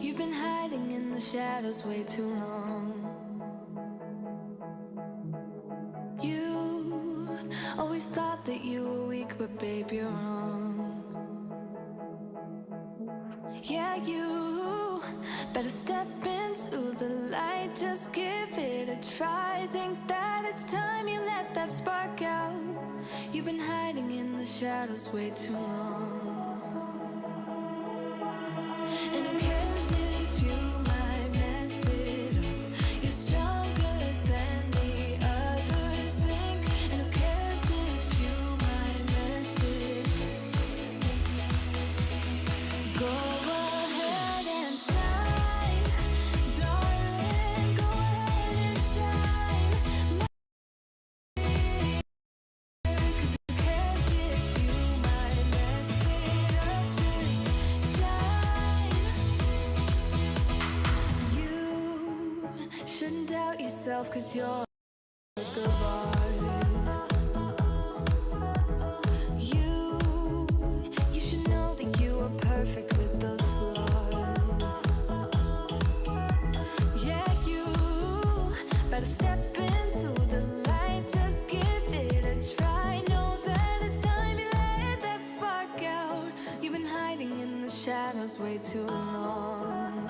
You've been hiding in the shadows way too long. You always thought that you were weak, but babe, you're wrong. Yeah, you better step into the light, just give it a try. Think that it's time you let that spark out. You've been hiding in the shadows way too long. And who cares if you might mess it up? You're stronger than the others think. And who cares if you might mess it up? Go ahead and shine, darling, go ahead and shine. 'Cause who cares if you might mess it up? Just shine. You shouldn't doubt yourself, 'cause you're a good art. You should know that you are perfect with those flaws. Yeah, you better step into the light, just give it a try. Know that it's time you let that spark out. You've been hiding in the shadows way too long.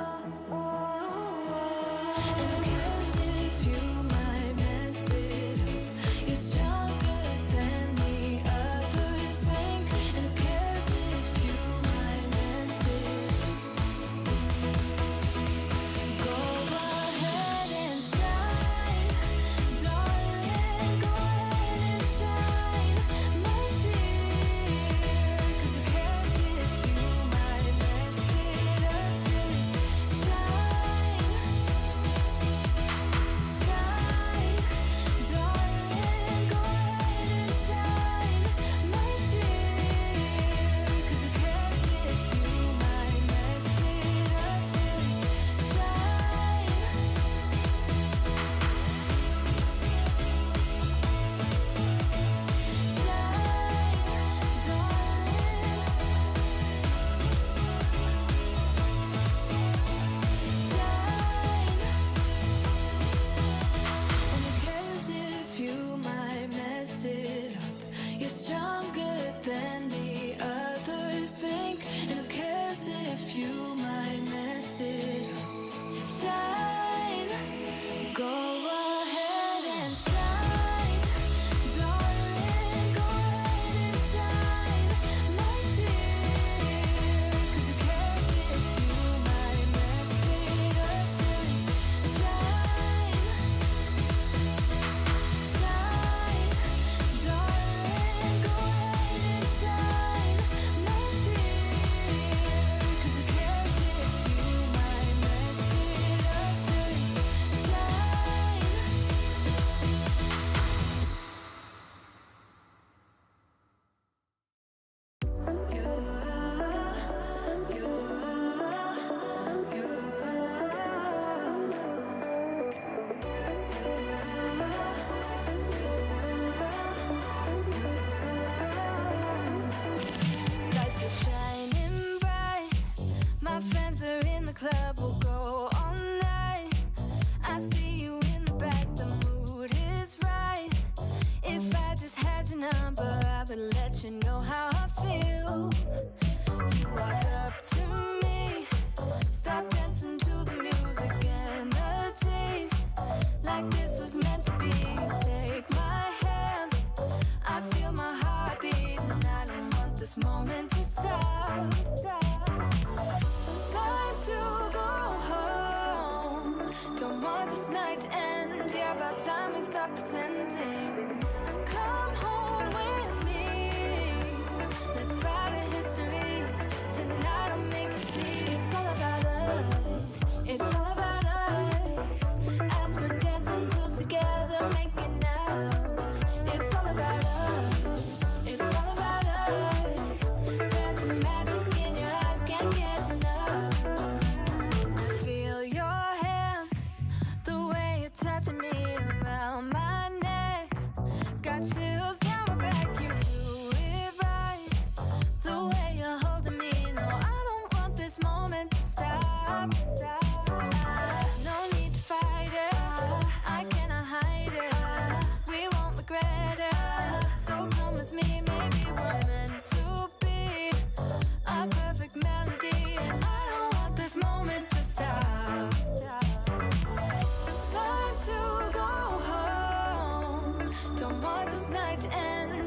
And who cares if you might mess it up? You're stronger than the others think. And who cares if you might mess it up? Go ahead and shine, darling, go ahead and shine, my dear. 'Cause who cares if you might mess it up? Just shine, shine, darling, go ahead and shine, my dear. 'Cause who cares if you might mess it up? Just shine. And who cares if you might mess it up? You're stronger than the others think. And who cares if you might mess it up? Shine, go ahead and shine, darling, go ahead and shine, my dear. 'Cause who cares if you might mess it up? Just shine, shine, darling, go ahead and shine, my dear. 'Cause who cares if you might mess it up? Just shine. Lights are shining bright. My friends are in the club, we'll go all night. I see you in the back, the mood is right. If I just had your number, I would let you know how I feel. You walk up to me, start dancing to the music and the chase. Like this was meant to be. Take my hand, I feel my heart beat, and I don't want this moment to stop. Time to go home. Don't want this night to end. Yeah, about time we stop pretending. Come home with me. Let's write a history. Tonight I'll make you see. It's all about us. It's all about us. As we're dancing close together, making out. It's all about us. It's all about us. There's some magic in your eyes, can't get enough. I feel your hands, the way you're touching me around my neck.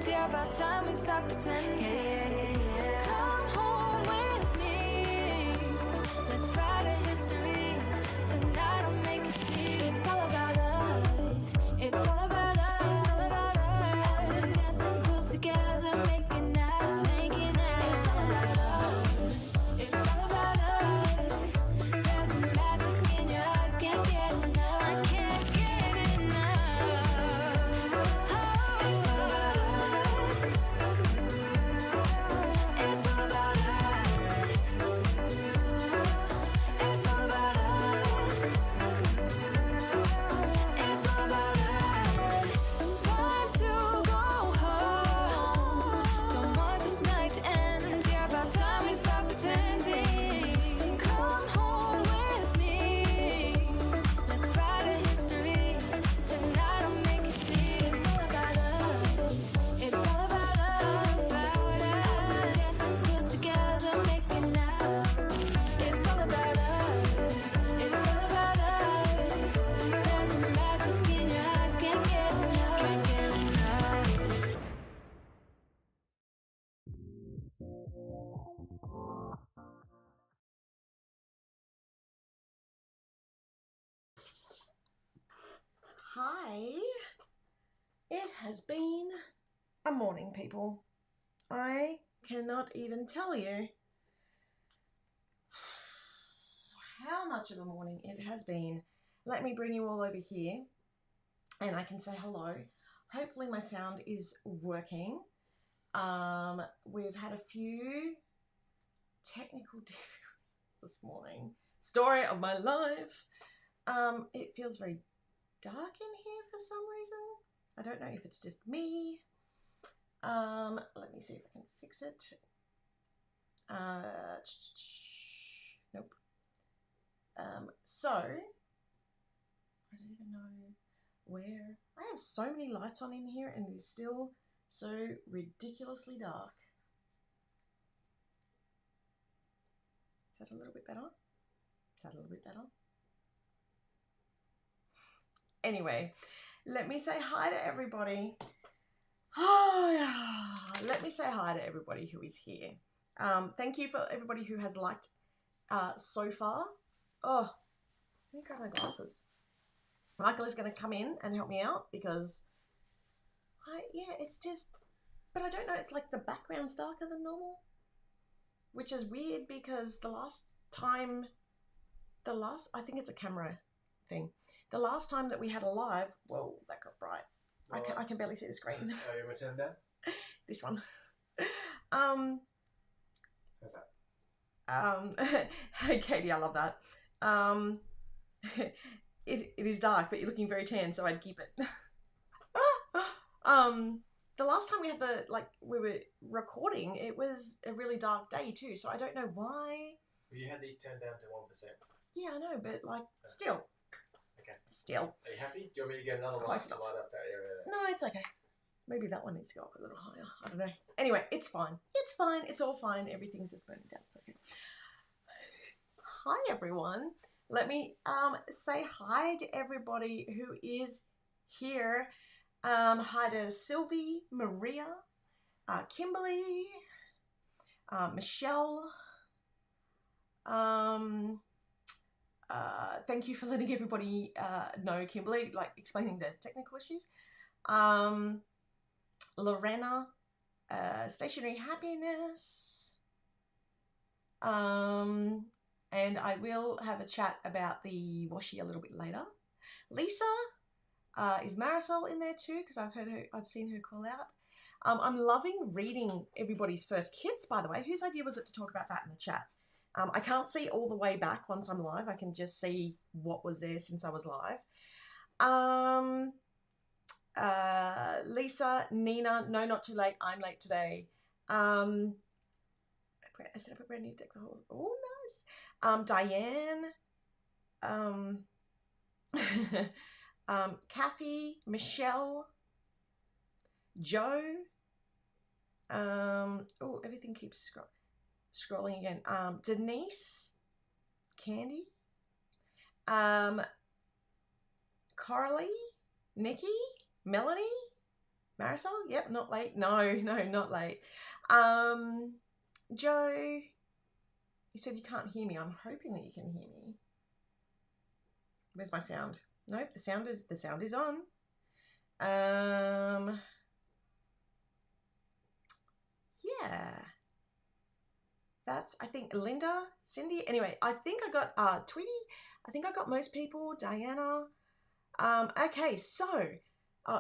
end. Yeah, about time we stop pretending. Come home with me. Let's write a history. Tonight I'll make you see. It's all about us. It's all about us. It's all about us. We're dancing close together, making out, making out. It's all about us. It's all about us. There's a magic in your eyes, can't get enough. I can't get enough. Oh, it's all about us. It's all about us. It's all about us. It's all about us. Time to go home. Don't want this night to end. Yeah, about time we stop pretending. Come home with me. Let's write a history. Tonight I'll make you see. It's all about us. It's all about us. We're dancing close together, making out. It's all about us. It's all about us. There's a magic in your eyes, can't get enough. Can't get enough. Hi, it has been a morning, people. I cannot even tell you how much of a morning it has been. Let me bring you all over here and I can say hello. Hopefully my sound is working. We've had a few technical difficulties this morning. Story of my life. It feels very dark in here for some reason. I don't know if it's just me. Let me see if I can fix it. Nope. So I don't even know where. I have so many lights on in here and it is still so ridiculously dark. Is that a little bit better? Is that a little bit better? Anyway, let me say hi to everybody. Let me say hi to everybody who is here. Thank you for everybody who has liked so far. Oh, let me grab my glasses. Michael is going to come in and help me out because it's just, but I don't know, it's like the background's darker than normal, which is weird because I think it's a camera thing. The last time that we had a live, whoa, that got bright. I can barely see the screen. Oh, you want to turn down? This one. How's that? Hey Katie, I love that. It is dark, but you're looking very tan, so I'd keep it. The last time we were recording, it was a really dark day too, so I don't know why. Well, you had these turned down to 1%. Yeah, I know, but still. Okay. Still. Are you happy? Do you want me to get another light to light up that area there? No, it's okay. Maybe that one needs to go up a little higher. I don't know. Anyway, it's fine. It's fine. It's all fine. Everything's just burning down. It's okay. Hi, everyone. Let me say hi to everybody who is here. Hi to Sylvie, Maria, Kimberly, Michelle. Thank you for letting everybody know, Kimberly, explaining the technical issues. Lorena, Stationary Happiness. And I will have a chat about the washi a little bit later. Lisa, is Marisol in there too? Because I've seen her call out. I'm loving reading everybody's first kits, by the way. Whose idea was it to talk about that in the chat? I can't see all the way back once I'm live. I can just see what was there since I was live. Lisa, Nina, no, not too late. I'm late today. I set up a brand new deck the whole. Oh, nice. Diane. Kathy, Michelle, Joe. Oh, everything keeps scrolling again. Denise, Candy, Carly, Nikki, Melanie, Marisol? Yep, not late. No, not late. Joe, you said you can't hear me. I'm hoping that you can hear me. Where's my sound? Nope, the sound is on. Yeah. That's, I think, Linda, Cindy. Anyway, I think I got Tweety. I think I got most people. Diana. Okay, so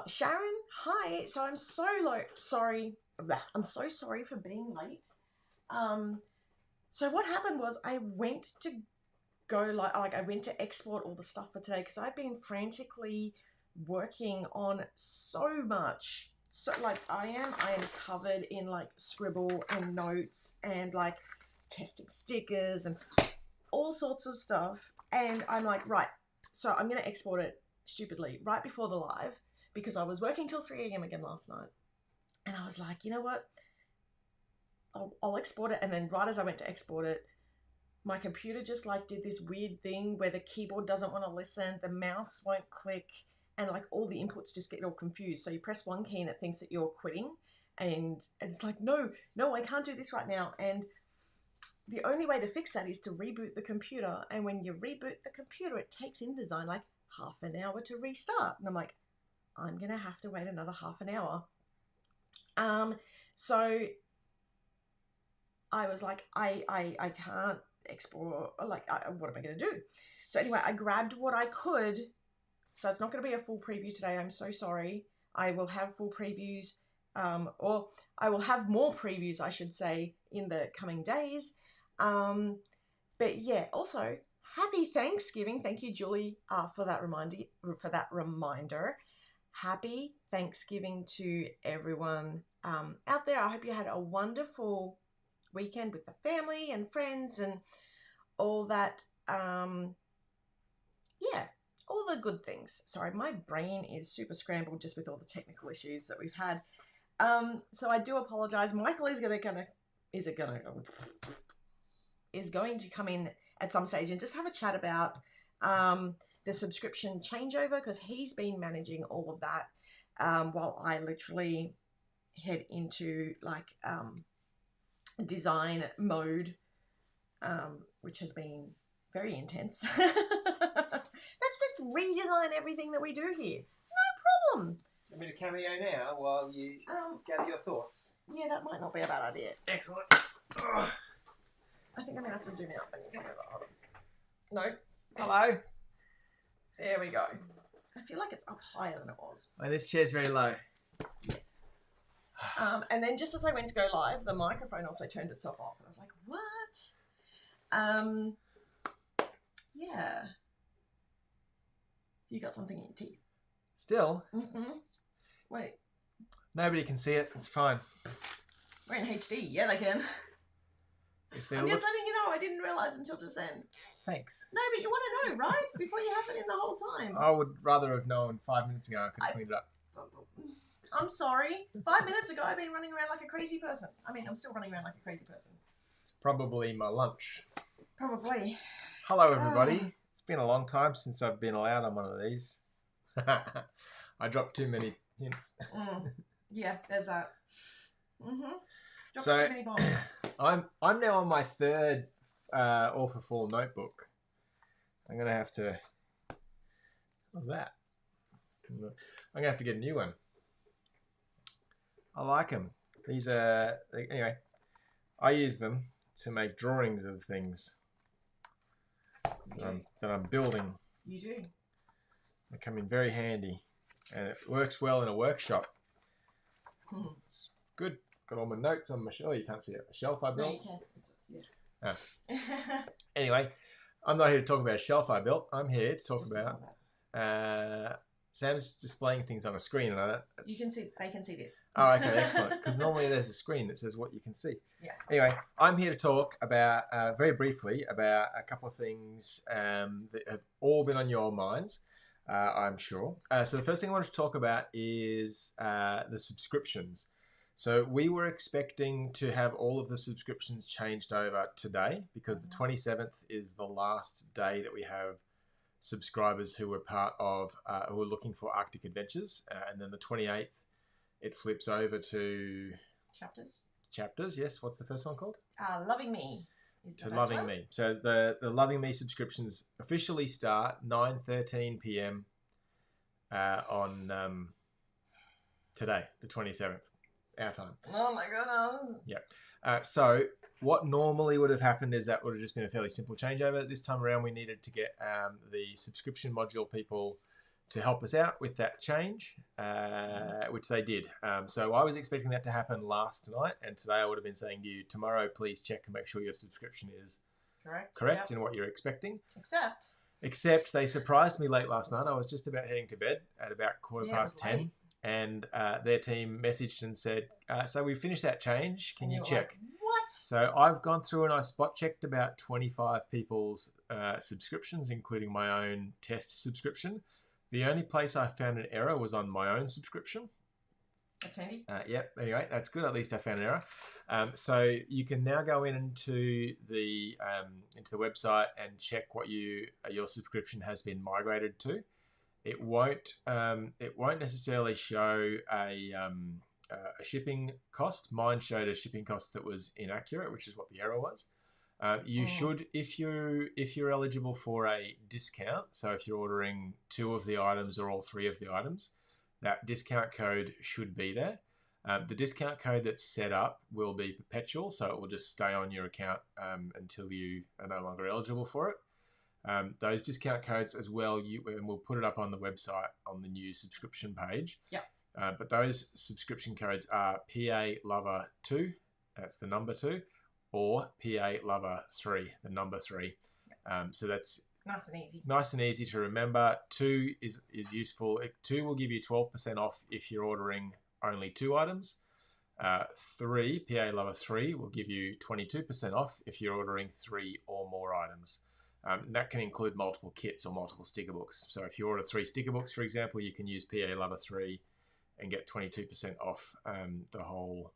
Sharon, hi. So I'm so sorry. I'm so sorry for being late. So what happened was I went to go I went to export all the stuff for today because I've been frantically working on so much. So like I am covered in like scribble and notes and like testing stickers and all sorts of stuff. And I'm like, right, so I'm going to export it stupidly right before the live because I was working till 3 a.m. again last night. And I was like, you know what? I'll export it. And then right as I went to export it, my computer just like did this weird thing where the keyboard doesn't want to listen, the mouse won't click, and like all the inputs just get all confused. So you press one key and it thinks that you're quitting, and it's like, no, I can't do this right now. And the only way to fix that is to reboot the computer. And when you reboot the computer, it takes InDesign like half an hour to restart. And I'm like, I'm gonna have to wait another half an hour. So I was like, I can't export, like, what am I going to do? So anyway, I grabbed what I could. So it's not going to be a full preview today. I'm so sorry. I will have full previews, or I will have more previews, I should say, in the coming days. But yeah, also, happy Thanksgiving. Thank you, Julie, for that reminder. Happy Thanksgiving to everyone out there. I hope you had a wonderful weekend with the family and friends and all that. Yeah, all the good things. Sorry, my brain is super scrambled just with all the technical issues that we've had. So I do apologize. Michael is going to come in at some stage and just have a chat about the subscription changeover, because he's been managing all of that while I literally head into like design mode, which has been very intense. Let's just redesign everything that we do here. No problem. You want me to cameo now while you gather your thoughts? Yeah, that might not be a bad idea. Excellent. I think I'm going to have to zoom out. Come over. No. Hello. There we go. I feel like it's up higher than it was. Oh, this chair's very low. Yes. And then just as I went to go live, the microphone also turned itself off. And I was like, what? Yeah. You got something in your teeth. Still? Mm-hmm. Wait. Nobody can see it. It's fine. We're in HD. Yeah, they can. I'm just letting you know. I didn't realise until just then. Thanks. No, but you want to know, right? Before you have it in the whole time. I would rather have known 5 minutes ago. I could have cleaned it up. I'm sorry. 5 minutes ago, I've been running around like a crazy person. I mean, I'm still running around like a crazy person. It's probably my lunch. Probably. Hello, everybody. It's been a long time since I've been allowed on one of these. I dropped too many hints. Yeah, there's that. Mm-hmm. Dropped So, too many bombs. I'm now on my third All for Fall notebook. I'm going to have to... What's that? I'm going to have to get a new one. I like them. These are... Anyway, I use them to make drawings of things that I'm building. You do. They come in very handy. And it works well in a workshop. It's good. Got all my notes on my shelf. Oh, you can't see it. A shelf I built. No, you can. Yeah. Anyway, I'm not here to talk about a shelf I built. I'm here to talk about... Sam's displaying things on a screen. And you can see. They can see this. Oh, okay, excellent. Because normally there's a screen that says what you can see. Yeah. Anyway, I'm here to talk about, very briefly, about a couple of things that have all been on your minds, I'm sure. So the first thing I wanted to talk about is the subscriptions. So we were expecting to have all of the subscriptions changed over today because the 27th is the last day that we have subscribers who were part of, who were looking for Arctic Adventures. And then the 28th it flips over to Chapters. Yes, what's the first one called? Loving Me is the To first Loving one. Me. So the Loving Me subscriptions officially start 9:13 p.m. On today, the 27th, our time. Oh my goodness. Yep. So what normally would have happened is that would have just been a fairly simple changeover. This time around, we needed to get the subscription module people to help us out with that change, which they did. So I was expecting that to happen last night, and today I would have been saying to you, tomorrow, please check and make sure your subscription is correct in what you're expecting. Except they surprised me late last night. I was just about heading to bed at about 10:15, and their team messaged and said, so we finished that change. Can you check? Like, what? So I've gone through and I spot checked about 25 people's subscriptions, including my own test subscription. The only place I found an error was on my own subscription. That's handy. Yep. Anyway, that's good. At least I found an error. So you can now go into the website and check what your subscription has been migrated to. It won't necessarily show a shipping cost. Mine showed a shipping cost that was inaccurate, which is what the error was. You should, if you're eligible for a discount, so if you're ordering 2 of the items or all 3 of the items, that discount code should be there. The discount code that's set up will be perpetual, so it will just stay on your account until you are no longer eligible for it. Those discount codes as well, and we'll put it up on the website on the new subscription page. Yep. But those subscription codes are PA Lover 2, that's the number 2, or PA Lover 3, the number 3. So that's nice and easy. Nice and easy to remember. 2 is useful. 2 will give you 12% off if you're ordering only 2 items. 3, PA Lover 3, will give you 22% off if you're ordering 3 or more items. That can include multiple kits or multiple sticker books. So if you order 3 sticker books, for example, you can use PA Lover 3 and get 22% off the whole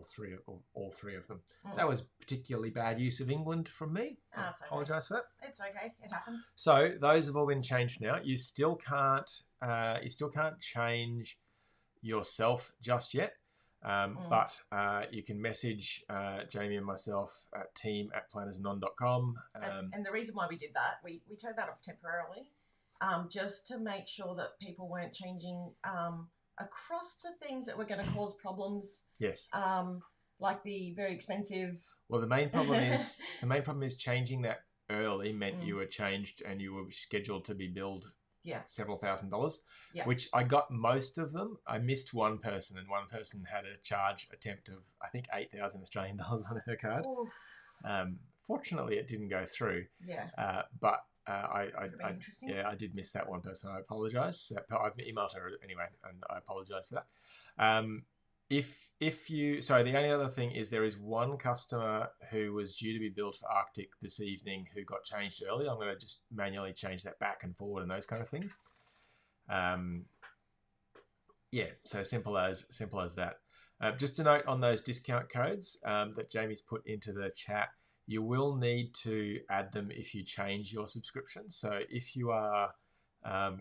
3 or all 3 of them. That was particularly bad use of England from me. I apologise for that. It's okay. It happens. So those have all been changed now. You still can't change yourself just yet. But you can message Jamie and myself at team@plannersnon.com. And the reason why we did that, we turned that off temporarily, just to make sure that people weren't changing across to things that were going to cause problems. Yes. Like the very expensive. Well, the main problem is changing that early meant you were changed and you were scheduled to be billed several $1,000s, which I got most of them. I missed one person, and one person had a charge attempt of, I think, 8,000 Australian dollars on her card. Fortunately, it didn't go through. But I did miss that one person. I apologise. I've emailed her anyway, and I apologise for that. The only other thing is there is one customer who was due to be billed for Arctic this evening who got changed early. I'm going to just manually change that back and forward and those kind of things. So simple as that. Just a note on those discount codes that Jamie's put into the chat. You will need to add them if you change your subscription. So if you are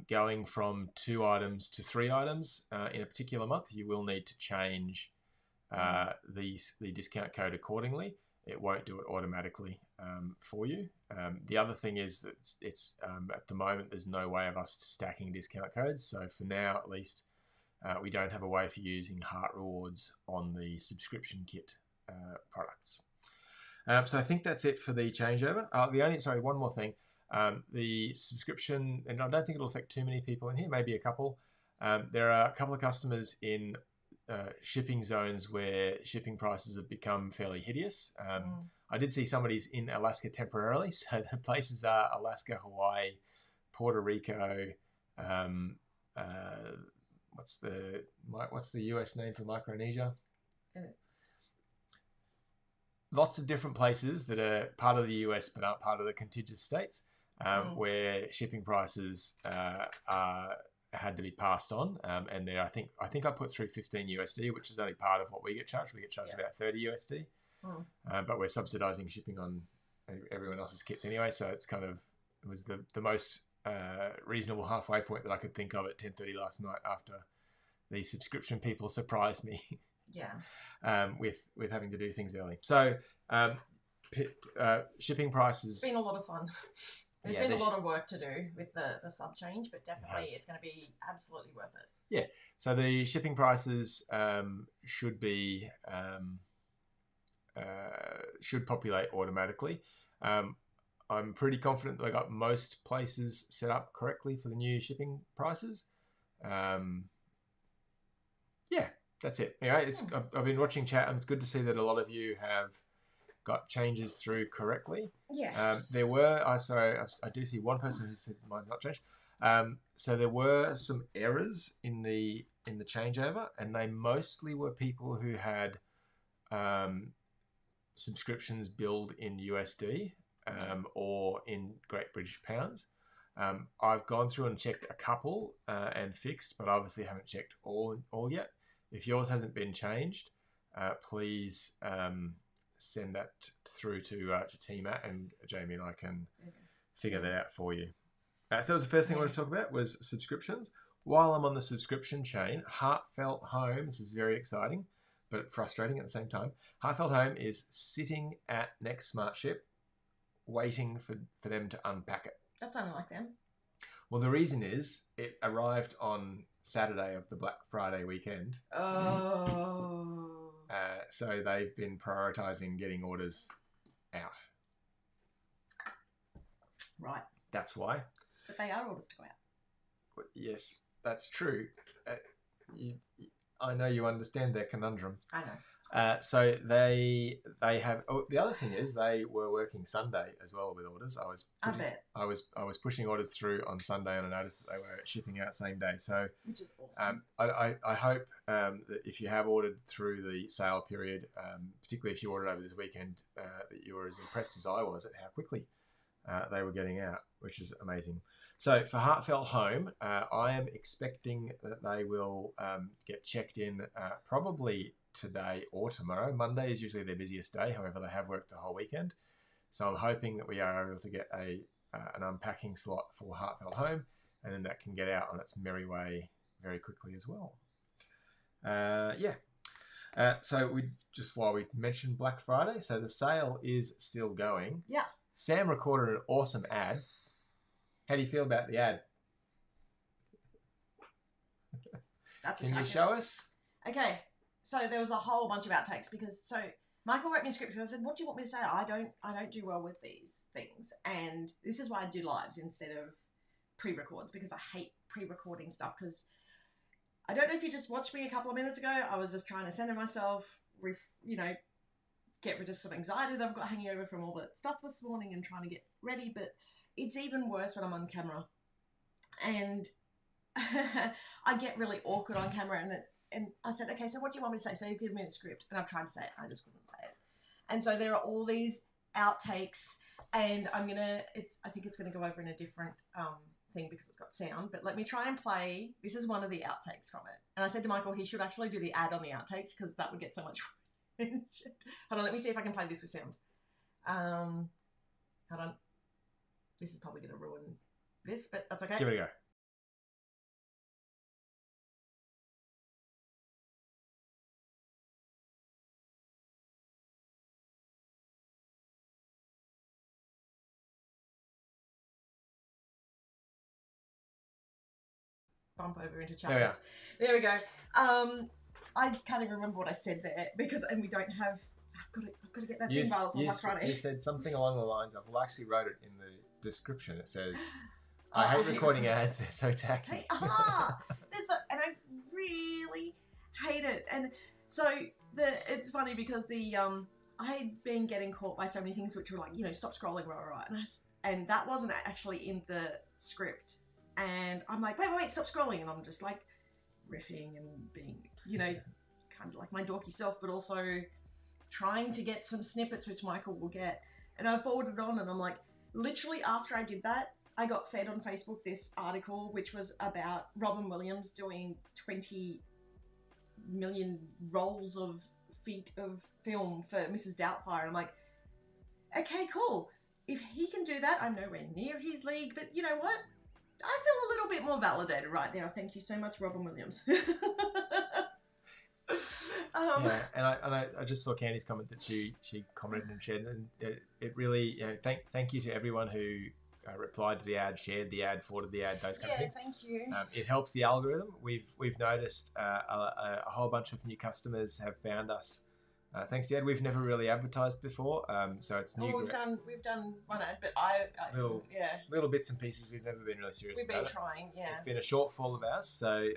going from 2 items to 3 items in a particular month, you will need to change the discount code accordingly. It won't do it automatically for you. The other thing is that it's at the moment there's no way of us stacking discount codes. So for now, at least, we don't have a way for using Heart Rewards on the subscription kit products. So I think that's it for the changeover. One more thing. The subscription, and I don't think it'll affect too many people in here, maybe a couple. There are a couple of customers in shipping zones where shipping prices have become fairly hideous. I did see somebody's in Alaska temporarily. So the places are Alaska, Hawaii, Puerto Rico. What's the US name for Micronesia? Lots of different places that are part of the US but aren't part of the contiguous states, where shipping prices had to be passed on. And there, I think I put through 15 USD, which is only part of what we get charged. We get charged about 30 USD, but we're subsidizing shipping on everyone else's kits anyway. So it was the most reasonable halfway point that I could think of at 10:30 last night after the subscription people surprise me Yeah. with having to do things early. So shipping prices. It's been a lot of fun. There's been a lot of work to do with the sub change, but definitely it's going to be absolutely worth it. Yeah. So the shipping prices should populate automatically. I'm pretty confident that I got most places set up correctly for the new shipping prices. Yeah, that's it. Anyway, I've been watching chat, and it's good to see that a lot of you have got changes through correctly. Yeah. There were, I do see one person who said mine's not changed. So there were some errors in the changeover, and they mostly were people who had subscriptions billed in USD or in Great British Pounds. I've gone through and checked a couple and fixed, but obviously haven't checked all yet. If yours hasn't been changed, please send that through to Team Matt, and Jamie and I can figure that out for you. So that was the first thing I wanted to talk about was subscriptions. While I'm on the subscription chain, Heartfelt Home, this is very exciting, but frustrating at the same time. Heartfelt Home is sitting at Next Smart Ship, waiting for them to unpack it. That's unlike them. Well, the reason is it arrived on Saturday of the Black Friday weekend. Oh. So they've been prioritising getting orders out. Right. That's why. But they are orders to go out. Yes, that's true. I know you understand their conundrum. I know. So they have. Oh, the other thing is they were working Sunday as well with orders. I was pushing orders through on Sunday, and I noticed that they were shipping out same day. So which is awesome. I hope that if you have ordered through the sale period, particularly if you ordered over this weekend, that you were as impressed as I was at how quickly they were getting out, which is amazing. So for Heartfelt Home, I am expecting that they will get checked in probably today or tomorrow. Monday is usually their busiest day. However, they have worked the whole weekend. So I'm hoping that we are able to get an unpacking slot for Heartfelt Home, and then that can get out on its merry way very quickly as well. So while we mentioned Black Friday, so the sale is still going. Yeah. Sam recorded an awesome ad. How do you feel about the ad? Can you show us? Okay. So there was a whole bunch of outtakes because Michael wrote me a script and I said, what do you want me to say? I don't do well with these things. And this is why I do lives instead of pre-records, because I hate pre-recording stuff, because I don't know if you just watched me a couple of minutes ago. I was just trying to center myself, get rid of some anxiety that I've got hanging over from all the stuff this morning and trying to get ready. But it's even worse when I'm on camera. And I get really awkward on camera, and I said, okay, so what do you want me to say? So you give me a script, and I've tried to say it, I just couldn't say it. And so there are all these outtakes, and I think it's gonna go over in a different thing because it's got sound, but let me try and play. This is one of the outtakes from it. And I said to Michael, he should actually do the ad on the outtakes because that would get so much Hold on, let me see if I can play this with sound. Hold on. This is probably gonna ruin this, but that's okay. Give it a go. Bump over into chapters. There we go. I can't even remember what I said there and we don't have. I've got to get that thing files on Black Friday. You said something along the lines of, well, I actually wrote it in the description. It says, I hate recording ads. They're so tacky. And I really hate it. And so it's funny because I had been getting caught by so many things which were like, stop scrolling, right. And that wasn't actually in the script. And I'm like, wait, stop scrolling. And I'm just like riffing and being, kind of like my dorky self, but also trying to get some snippets which Michael will get. And I forwarded it on, and I'm like, literally after I did that, I got fed on Facebook this article which was about Robin Williams doing 20 million rolls of feet of film for Mrs. Doubtfire. And I'm like, okay, cool. If he can do that, I'm nowhere near his league, but you know what? I feel a little bit more validated right now. Thank you so much, Robin Williams. Yeah, and I just saw Candy's comment that she commented and shared, and it really, thank you to everyone who replied to the ad, shared the ad, forwarded the ad, those kind of things. Thank you. It helps the algorithm. We've noticed a whole bunch of new customers have found us thanks to the ad. We've never really advertised before, so it's new. We've done one ad, but little bits and pieces. We've never been really serious. We've been trying. Yeah, it's been a shortfall of ours. So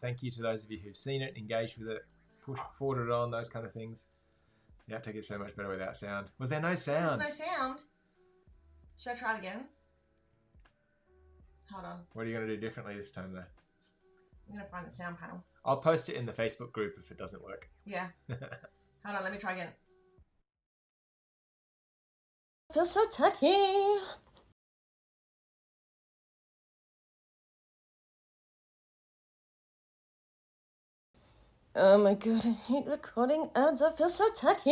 thank you to those of you who've seen it, engaged with it, forwarded it on, those kind of things. Yeah, take it so much better without sound. Was there no sound? There's no sound. Should I try it again? Hold on. What are you going to do differently this time, though? I'm going to find the sound panel. I'll post it in the Facebook group if it doesn't work. Yeah. Hold on, let me try again. I feel so tacky. Oh my god, I hate recording ads. I feel so tacky.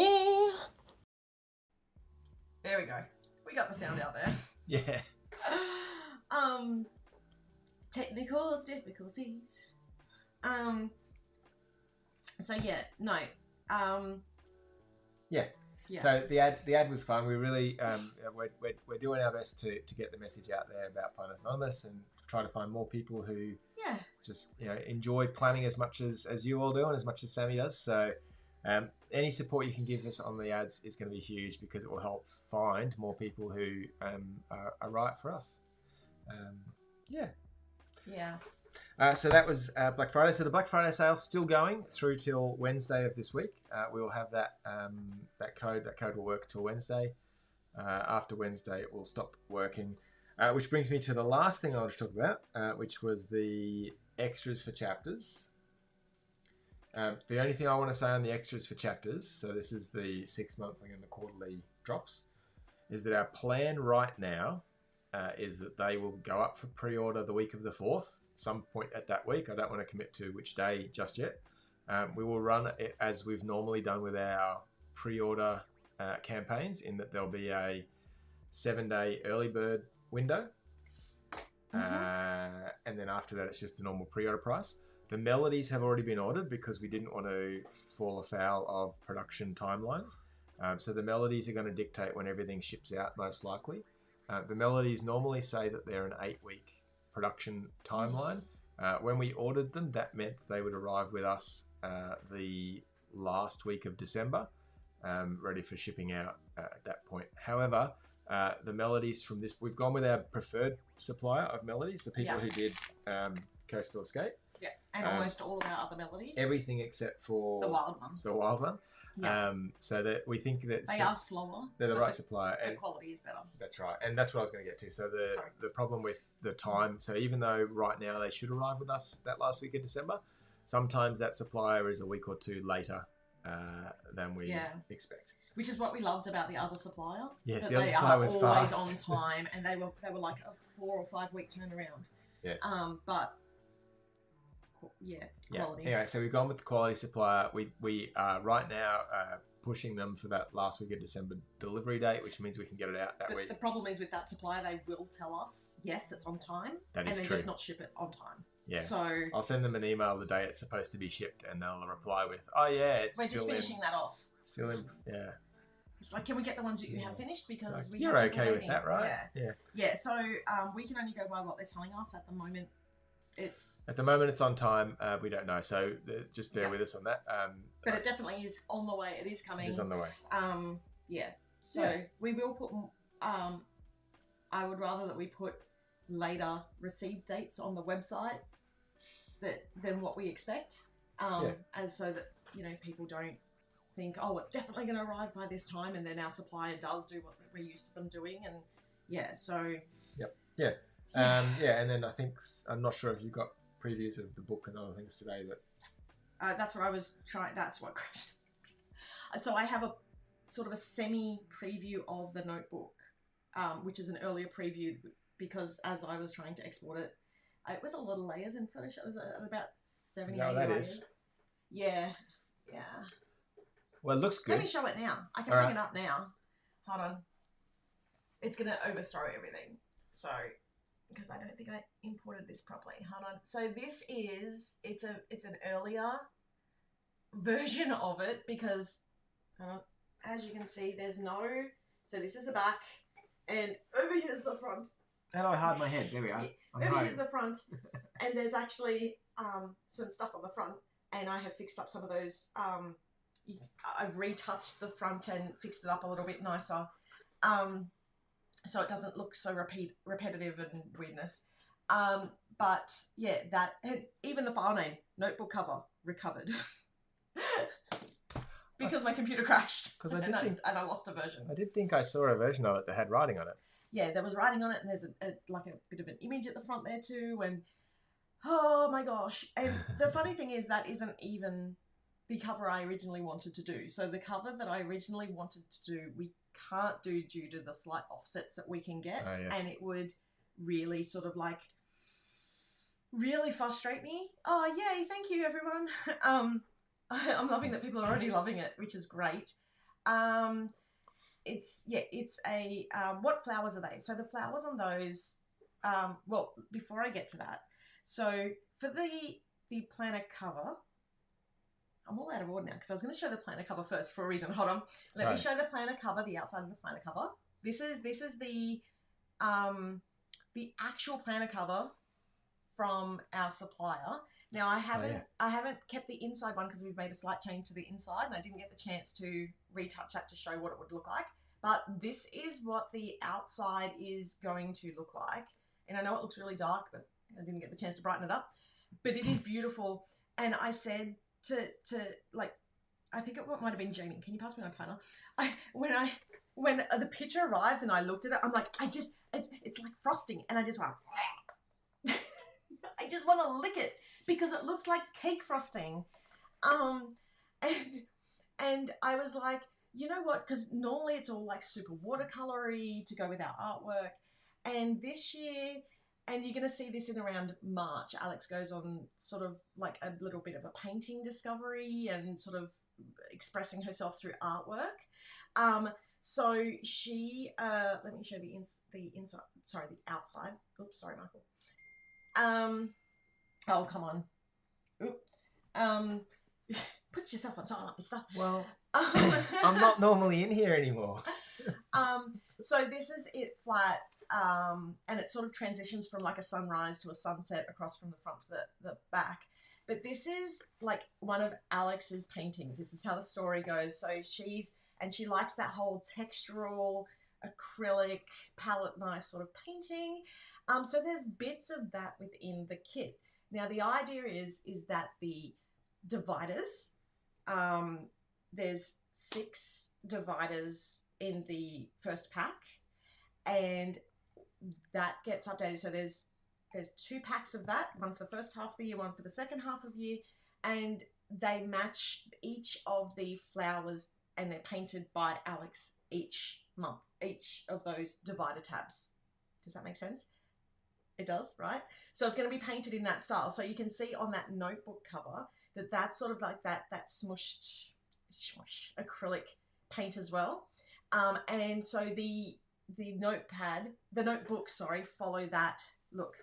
There we go. We got the sound out there. Yeah. Technical difficulties. So yeah, no. Yeah. So the ad was fun. We really we're doing our best to get the message out there about Planners Anonymous and try to find more people who just enjoy planning as much as you all do and as much as Sami does. So any support you can give us on the ads is going to be huge because it will help find more people who are right for us. So that was Black Friday. So the Black Friday sale still going through till Wednesday of this week. We will have that code. That code will work till Wednesday. After Wednesday, it will stop working. Which brings me to the last thing I want to talk about, which was the extras for chapters. The only thing I want to say on the extras for chapters, so this is the 6 monthly and the quarterly drops, is that our plan right now is that they will go up for pre-order the week of the 4th, some point at that week. I don't want to commit to which day just yet. We will run it as we've normally done with our pre-order campaigns, in that there'll be a 7-day early bird window. And then after that, it's just the normal pre-order price. The melodies have already been ordered because we didn't want to fall afoul of production timelines. So the melodies are going to dictate when everything ships out, most likely. The melodies normally say that they're an 8-week production timeline. When we ordered them, that meant they would arrive with us the last week of December, ready for shipping out at that point. However, the melodies from this, we've gone with our preferred supplier of melodies, the people who did Coastal Escape. Yeah, and almost all of our other melodies. Everything except for the wild one. The wild one. Yeah. So that we think that they are slower. They're the right supplier. The quality is better. That's right, and that's what I was going to get to. So the problem with the time. So even though right now they should arrive with us that last week of December, sometimes that supplier is a week or two later than we expect. Which is what we loved about the other supplier. Yes, the other supplier was fast. Always on time, and they were like a 4 or 5 week turnaround. Yes. But quality. Anyway, so we've gone with the quality supplier. We are right now pushing them for that last week of December delivery date, which means we can get it out that week. The problem is with that supplier, they will tell us, yes, it's on time. That is true. And then just not ship it on time. Yeah. So I'll send them an email the day it's supposed to be shipped, and they'll reply with, "Oh yeah, it's we're just finishing that off." Still in, yeah. It's like, can we get the ones that you have finished? Because you're okay with that, right? Yeah. So we can only go by what they're telling us at the moment. At the moment, it's on time. We don't know, so just bear with us on that. But it definitely is on the way. It is coming. It is on the way. So we will put. I would rather that we put later receive dates on the website than what we expect, as so that people don't think, oh, it's definitely going to arrive by this time, and then our supplier does do what we're used to them doing, and and then I think, I'm not sure if you got previews of the book and other things today, but that's what I was trying. That's what. So I have a sort of a semi preview of the notebook, which is an earlier preview because as I was trying to export it, it was a lot of layers in Photoshop. It was about 70 layers. Is? Yeah. Well, it looks good. Let me show it now. I can bring it up now. Hold on. It's going to overthrow everything. So because I don't think I imported this properly. Hold on. So this is, it's an earlier version of it because, as you can see, there's no, so this is the back and over here's the front. How do I hide my head? There we are. Yeah, over here's the front and there's actually some stuff on the front and I have fixed up some of those. I've retouched the front and fixed it up a little bit nicer. So it doesn't look so repetitive and weirdness. But yeah, that, and even the file name, notebook cover, recovered. Because my computer crashed. Because and I lost a version. I did think I saw a version of it that had writing on it. Yeah, there was writing on it, and there's like a bit of an image at the front there too, and oh my gosh. And the funny thing is that isn't even the cover I originally wanted to do. So the cover that I originally wanted to do, we can't do due to the slight offsets that we can get. Oh, yes. And it would really sort of like really frustrate me. Oh, yay, thank you everyone. I'm loving that people are already loving it, which is great. It's a, what flowers are they? So the flowers on those, well, before I get to that, so for the planner cover, I'm all out of order now because I was going to show the planner cover first for a reason. Hold on. Let me show the planner cover, the outside of the planner cover. This is the actual planner cover from our supplier. Now I haven't kept the inside one because we've made a slight change to the inside and I didn't get the chance to retouch that to show what it would look like. But this is what the outside is going to look like. And I know it looks really dark, but I didn't get the chance to brighten it up. But it is beautiful. And I said to like, I think it might have been Jamie. Can you pass me my planner? When the picture arrived and I looked at it, I'm like, it's like frosting. And I just went, I just want to lick it because it looks like cake frosting. And I was like, you know what? Because normally it's all like super watercolory to go with our artwork. And this year, and you're going to see this in around March, Alex goes on sort of like a little bit of a painting discovery and sort of expressing herself through artwork. So she, let me show the inside, sorry, the outside. Oops, sorry, Michael. Oh, come on. Oop. Put yourself on silent, mister. Well, I'm not normally in here anymore. So this is it flat. And it sort of transitions from like a sunrise to a sunset across from the front to the back. But this is like one of Alex's paintings. This is how the story goes. So she likes that whole textural, acrylic, palette knife sort of painting. So there's bits of that within the kit. Now the idea is that the dividers, there's 6 dividers in the first pack, and that gets updated. So there's 2 packs of that, one for the first half of the year, one for the second half of the year, and they match each of the flowers and they're painted by Alex each month, each of those divider tabs. Does that make sense? It does, right? So it's going to be painted in that style. So you can see on that notebook cover that that's sort of like that smushed acrylic paint as well. And so the notebooks, follow that look.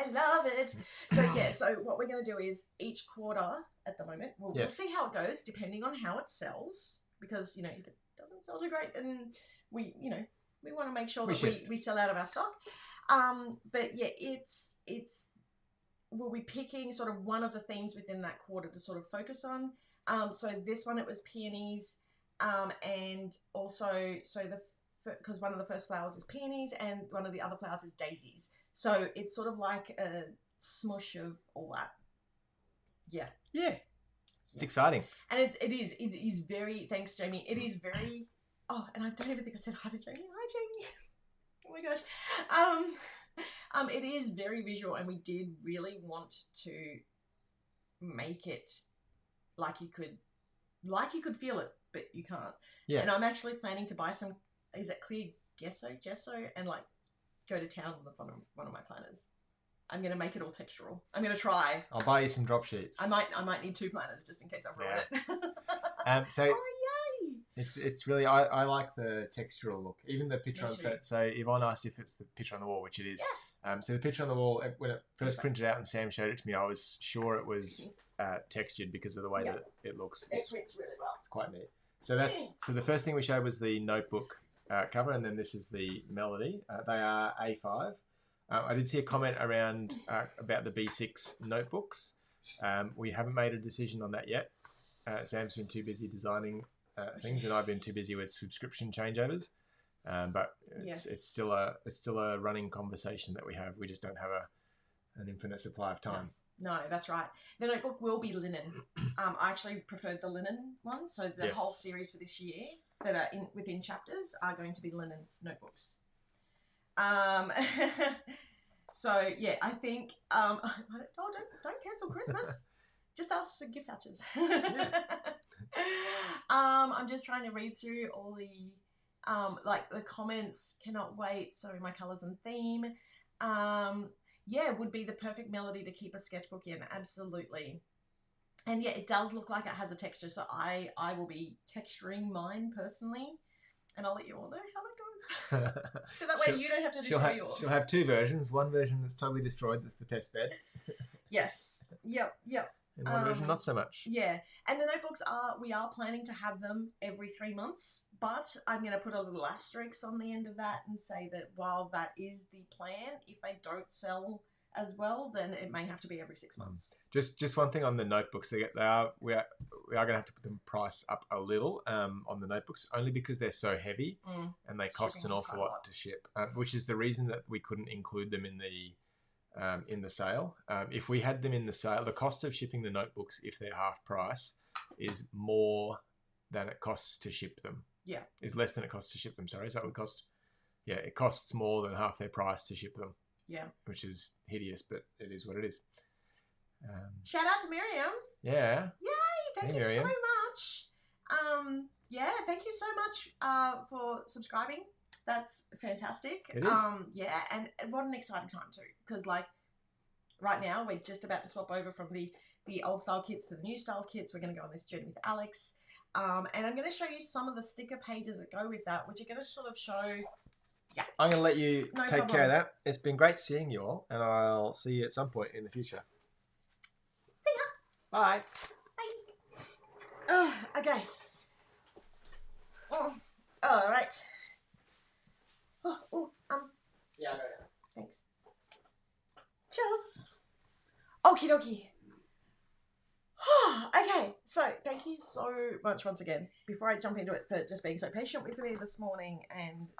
I love it. So yeah, so what we're going to do is each quarter at the moment, we'll see how it goes depending on how it sells, because, you know, if it doesn't sell too great, then we want to make sure that we sell out of our stock. But yeah, we'll be picking sort of one of the themes within that quarter to sort of focus on. So this one, it was peonies, and also, because one of the first flowers is peonies and one of the other flowers is daisies. So it's sort of like a smush of all that. Yeah. Yeah. It's exciting. And it is very, thanks Jamie, it is very, oh, and I don't even think I said hi to Jamie. Hi Jamie. Oh my gosh. It is very visual, and we did really want to make it like you could feel it, but you can't. Yeah. And I'm actually planning to buy some, is it clear gesso, and like go to town with one of my planners. I'm going to make it all textural. I'm going to try. I'll buy you some drop sheets. I might need 2 planners just in case I've ruined it. So oh, yay! It's really I like the textural look. Even the picture Me on too. so Yvonne asked if it's the picture on the wall, which it is. Yes. So the picture on the wall when it first right. printed out and Sam showed it to me, I was sure it was Excuse textured because of the way Yeah. that it looks. It prints really well. It's quite neat. So the first thing we showed was the notebook cover, and then this is the melody. They are A5. I did see a comment around about the B6 notebooks. We haven't made a decision on that yet. Sam's been too busy designing things, and I've been too busy with subscription changeovers. But it's still a running conversation that we have. We just don't have an infinite supply of time. No, that's right. The notebook will be linen. I actually preferred the linen one, so the whole series for this year that are within chapters are going to be linen notebooks. So yeah, I think don't cancel Christmas. Just ask for gift vouchers. I'm just trying to read through all the like the comments. Cannot wait. Sorry, my colours and theme. Yeah, would be the perfect melody to keep a sketchbook in. Absolutely. And yeah, it does look like it has a texture. So I will be texturing mine personally, and I'll let you all know how it goes. So that way you don't have to destroy yours. She'll have two versions. One version that's totally destroyed, that's the test bed. Yes. Yep. And one version not so much. Yeah. And the notebooks we are planning to have them every 3 months, but I'm going to put a little asterisk on the end of that and say that while that is the plan, if they don't sell as well, then it may have to be every 6 months. Just one thing on the notebooks, we are going to have to put the price up a little on the notebooks, only because they're so heavy and they cost an awful lot to ship, which is the reason that we couldn't include them in the sale. If we had them in the sale, the cost of shipping the notebooks, if they're half price, is more than it costs to ship them. Yeah. Is less than it costs to ship them, sorry. So it would cost, it costs more than half their price to ship them. Yeah. Which is hideous, but it is what it is. Shout out to Miriam. Yeah. Yay! Thank you Miriam. so much. Yeah, thank you so much for subscribing. That's fantastic. It is. Yeah, and what an exciting time too, because like right now we're just about to swap over from the old style kits to the new style kits. We're going to go on this journey with Alex, and I'm going to show you some of the sticker pages that go with that, which are going to sort of show. Yeah. I'm going to let you take problem. care of that. It's been great seeing you all, and I'll see you at some point in the future. See ya. Bye. Bye. Okay. All right. Yeah, I know that. Thanks. Cheers. Okie dokie. Okay, so thank you so much once again. Before I jump into it, for just being so patient with me this morning and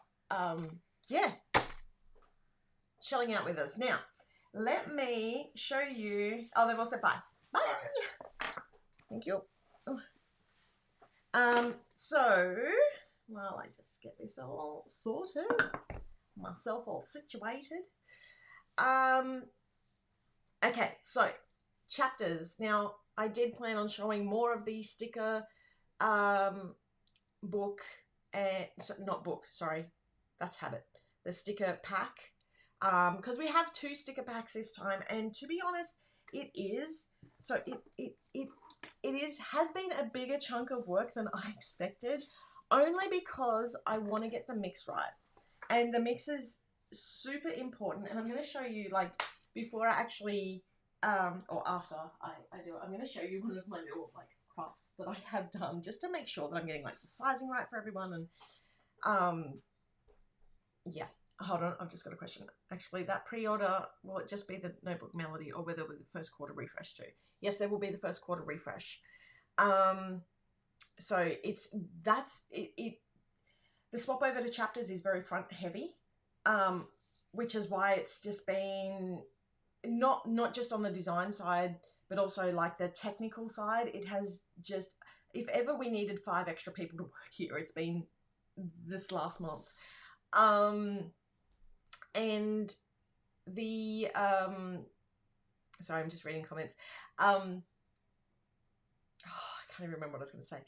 yeah, chilling out with us. Now, let me show you. Oh, they've all said bye. Bye. Thank you. So while I just get this all sorted, myself all situated. Okay, so chapters. Now, I did plan on showing more of the sticker book and not book, sorry, that's habit. The sticker pack, because we have 2 sticker packs this time, and to be honest, it has been a bigger chunk of work than I expected, only because I want to get the mix right, and the mix is super important. And I'm going to show you, like, before I actually or after I do it, I'm going to show you one of my little like crafts that I have done just to make sure that I'm getting like the sizing right for everyone. And yeah, hold on, I've just got a question. Actually, that pre-order, will it just be the notebook melody, or whether it will be the first quarter refresh too? Yes, there will be the first quarter refresh. So the swap over to chapters is very front heavy, which is why it's just been not just on the design side, but also like the technical side. It has just, if ever we needed 5 extra people to work here, it's been this last month. And the sorry, I'm just reading comments. I can't even remember what I was going to say.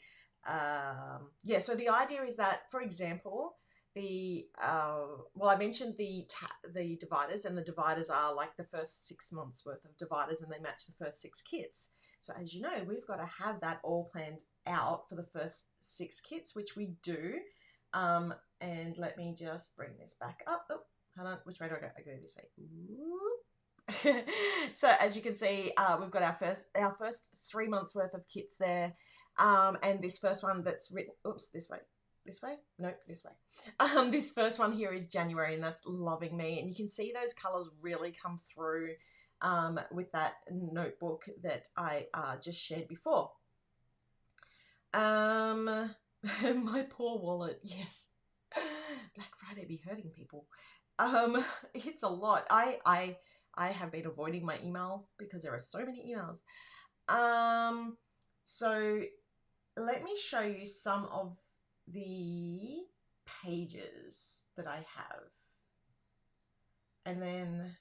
Yeah, so the idea is that, for example, well, I mentioned the dividers, and the dividers are like the first 6 months worth of dividers, and they match the first 6 kits. So as you know, we've got to have that all planned out for the first 6 kits, which we do. And let me just bring this back up. Oh, hold on. Which way do I go? I go this way. So as you can see, we've got our first 3 months worth of kits there. And this first one that's written, oops, this way. This way? Nope, this way. This first one here is January, and that's Loving Me. And you can see those colours really come through with that notebook that I just shared before. My poor wallet, yes. Black Friday be hurting people. It's a lot. I have been avoiding my email because there are so many emails. So let me show you some of the pages that I have. And then,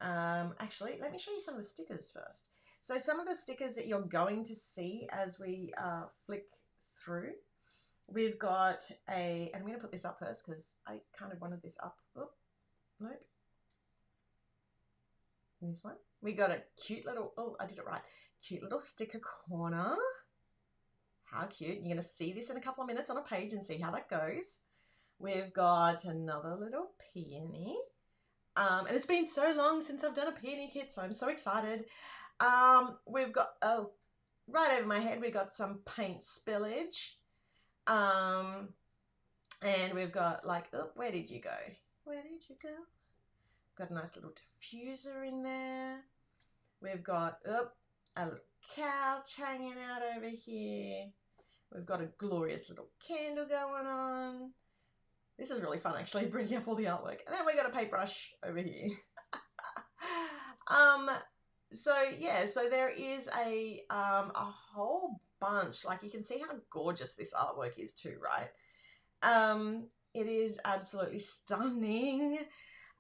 actually, let me show you some of the stickers first. So some of the stickers that you're going to see as we flick through, we've got and I'm going to put this up first because I kind of wanted this up. Oh, nope. This one. We got a cute little, oh, I did it right. Cute little sticker corner. How cute. You're going to see this in a couple of minutes on a page and see how that goes. We've got another little peony. And it's been so long since I've done a peony kit, so I'm so excited. We've got, oh, right over my head, we got some paint spillage. And we've got like, oh, where did you go? Where did you go? Got a nice little diffuser in there. We've got, oh, a little couch hanging out over here. We've got a glorious little candle going on. This is really fun, actually, bringing up all the artwork. And then we got a paintbrush over here. So yeah, so there is a whole bunch. Like, you can see how gorgeous this artwork is too, right? It is absolutely stunning.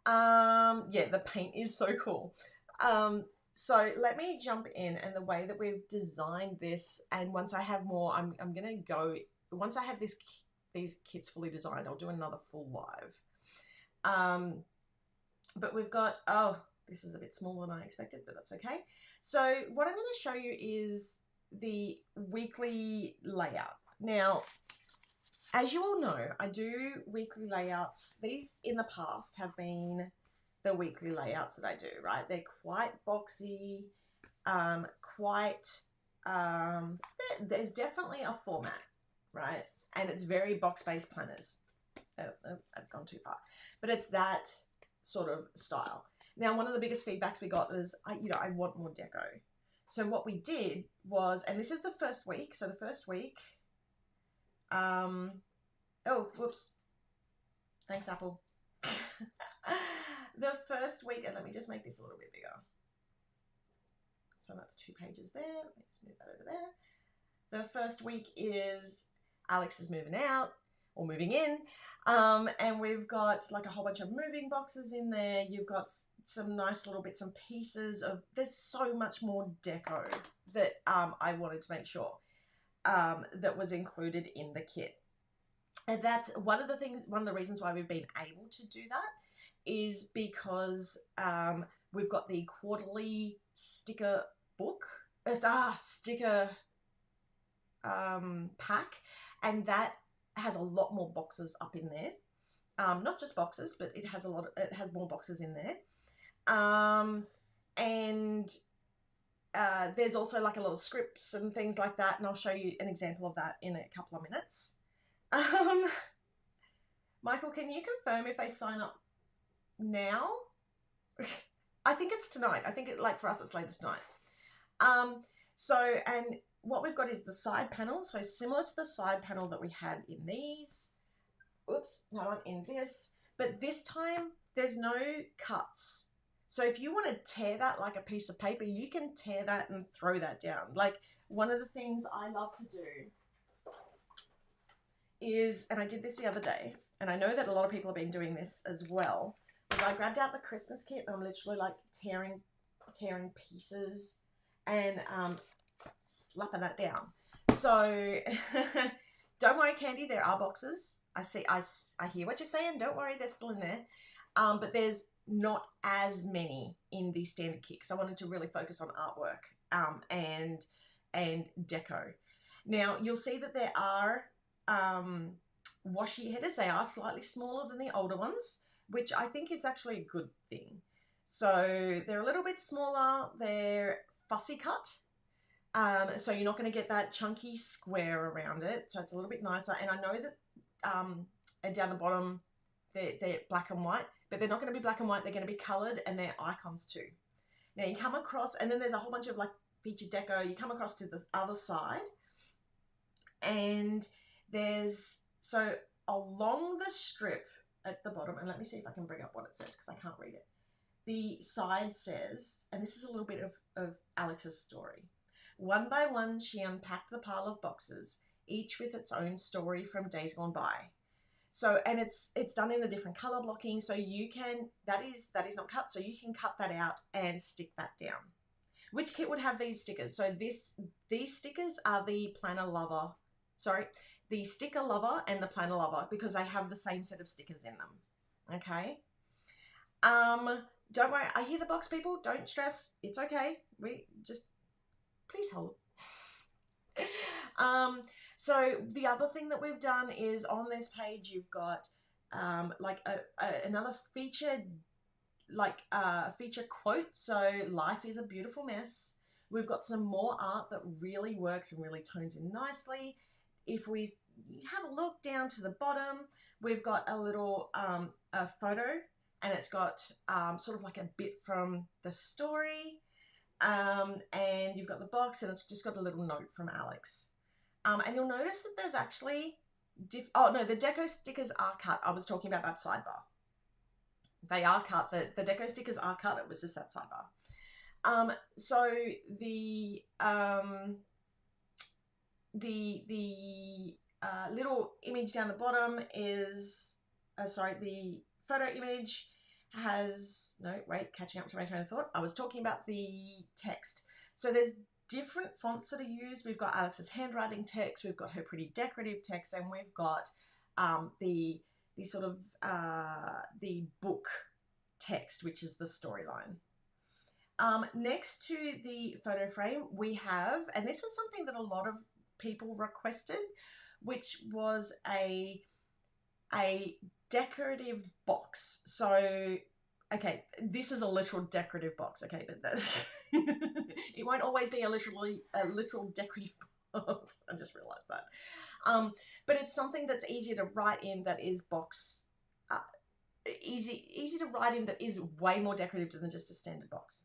Yeah, the paint is so cool. So let me jump in, and the way that we've designed this, and once I have more, I'm gonna go, once I have these kits fully designed, I'll do another full live. But we've got, oh, this is a bit smaller than I expected, but that's okay. So what I'm going to show you is the weekly layout. Now, as you all know, I do weekly layouts. These in the past have been the weekly layouts that I do, right? They're quite boxy, there's definitely a format, right? And it's very box-based planners. I've gone too far. But it's that sort of style. Now, one of the biggest feedbacks we got is, I want more deco. So what we did was, and this is the first week. So the first week, oh, whoops. Thanks, Apple. The first week, and let me just make this a little bit bigger. So that's 2 pages there. Let me just move that over there. The first week is Alex is moving out or moving in. And we've got like a whole bunch of moving boxes in there. You've got some nice little bits and pieces of, there's so much more deco that I wanted to make sure that was included in the kit. And that's one of the reasons why we've been able to do that is because we've got the quarterly sticker book, sticker pack, and that has a lot more boxes up in there. Not just boxes, but it has more boxes in there. And there's also like a lot of scripts and things like that, and I'll show you an example of that in a couple of minutes. Michael, can you confirm if they sign up now? I think it's tonight. I think for us it's later tonight. So, and what we've got is the side panel. So similar to the side panel that we had in these. Oops, no, in this. But this time there's no cuts. So if you want to tear that like a piece of paper, you can tear that and throw that down. Like, one of the things I love to do is, and I did this the other day, and I know that a lot of people have been doing this as well, is I grabbed out the Christmas kit and I'm literally like tearing pieces and slapping that down. So don't worry, Candy, there are boxes. I hear what you're saying. Don't worry, they're still in there. But there's not as many in the standard kit because I wanted to really focus on artwork and deco. Now you'll see that there are washi headers. They are slightly smaller than the older ones, which I think is actually a good thing. So they're a little bit smaller, they're fussy cut, so you're not going to get that chunky square around it, so it's a little bit nicer. And I know that and down the bottom they're black and white, but they're not going to be black and white, they're going to be coloured, and they're icons too. Now you come across, and then there's a whole bunch of like featured deco. You come across to the other side, and there's, so along the strip at the bottom, and let me see if I can bring up what it says because I can't read it. The side says, and this is a little bit of Alex's story. One by one, she unpacked the pile of boxes, each with its own story from days gone by. So, and it's done in the different color blocking, so you can, that is not cut, so you can cut that out and stick that down. Which kit would have these stickers? So these stickers are the planner lover, the sticker lover and the planner lover, because they have the same set of stickers in them. Okay. Don't worry, I hear the box, people. Don't stress. It's okay. We just, please hold. So the other thing that we've done is on this page, you've got like another featured, like feature quote. So life is a beautiful mess. We've got some more art that really works and really tones in nicely. If we have a look down to the bottom, we've got a little a photo, and it's got sort of like a bit from the story, and you've got the box, and it's just got a little note from Alex. And you'll notice that there's actually, oh no, the deco stickers are cut. I was talking about that sidebar. They are cut. The deco stickers are cut. It was just that sidebar. So the little image down the bottom is, the photo image has, no, wait, catching up to my train of thought. I was talking about the text. So there's different fonts that are used. We've got Alex's handwriting text, we've got her pretty decorative text, and we've got the sort of the book text, which is the storyline. Next to the photo frame, we have, and this was something that a lot of people requested, which was a decorative box. So, okay, this is a literal decorative box, okay, but it won't always be a literal decorative box. I just realized that. But it's something that's easier to write in, that is box, easy to write in, that is way more decorative than just a standard box.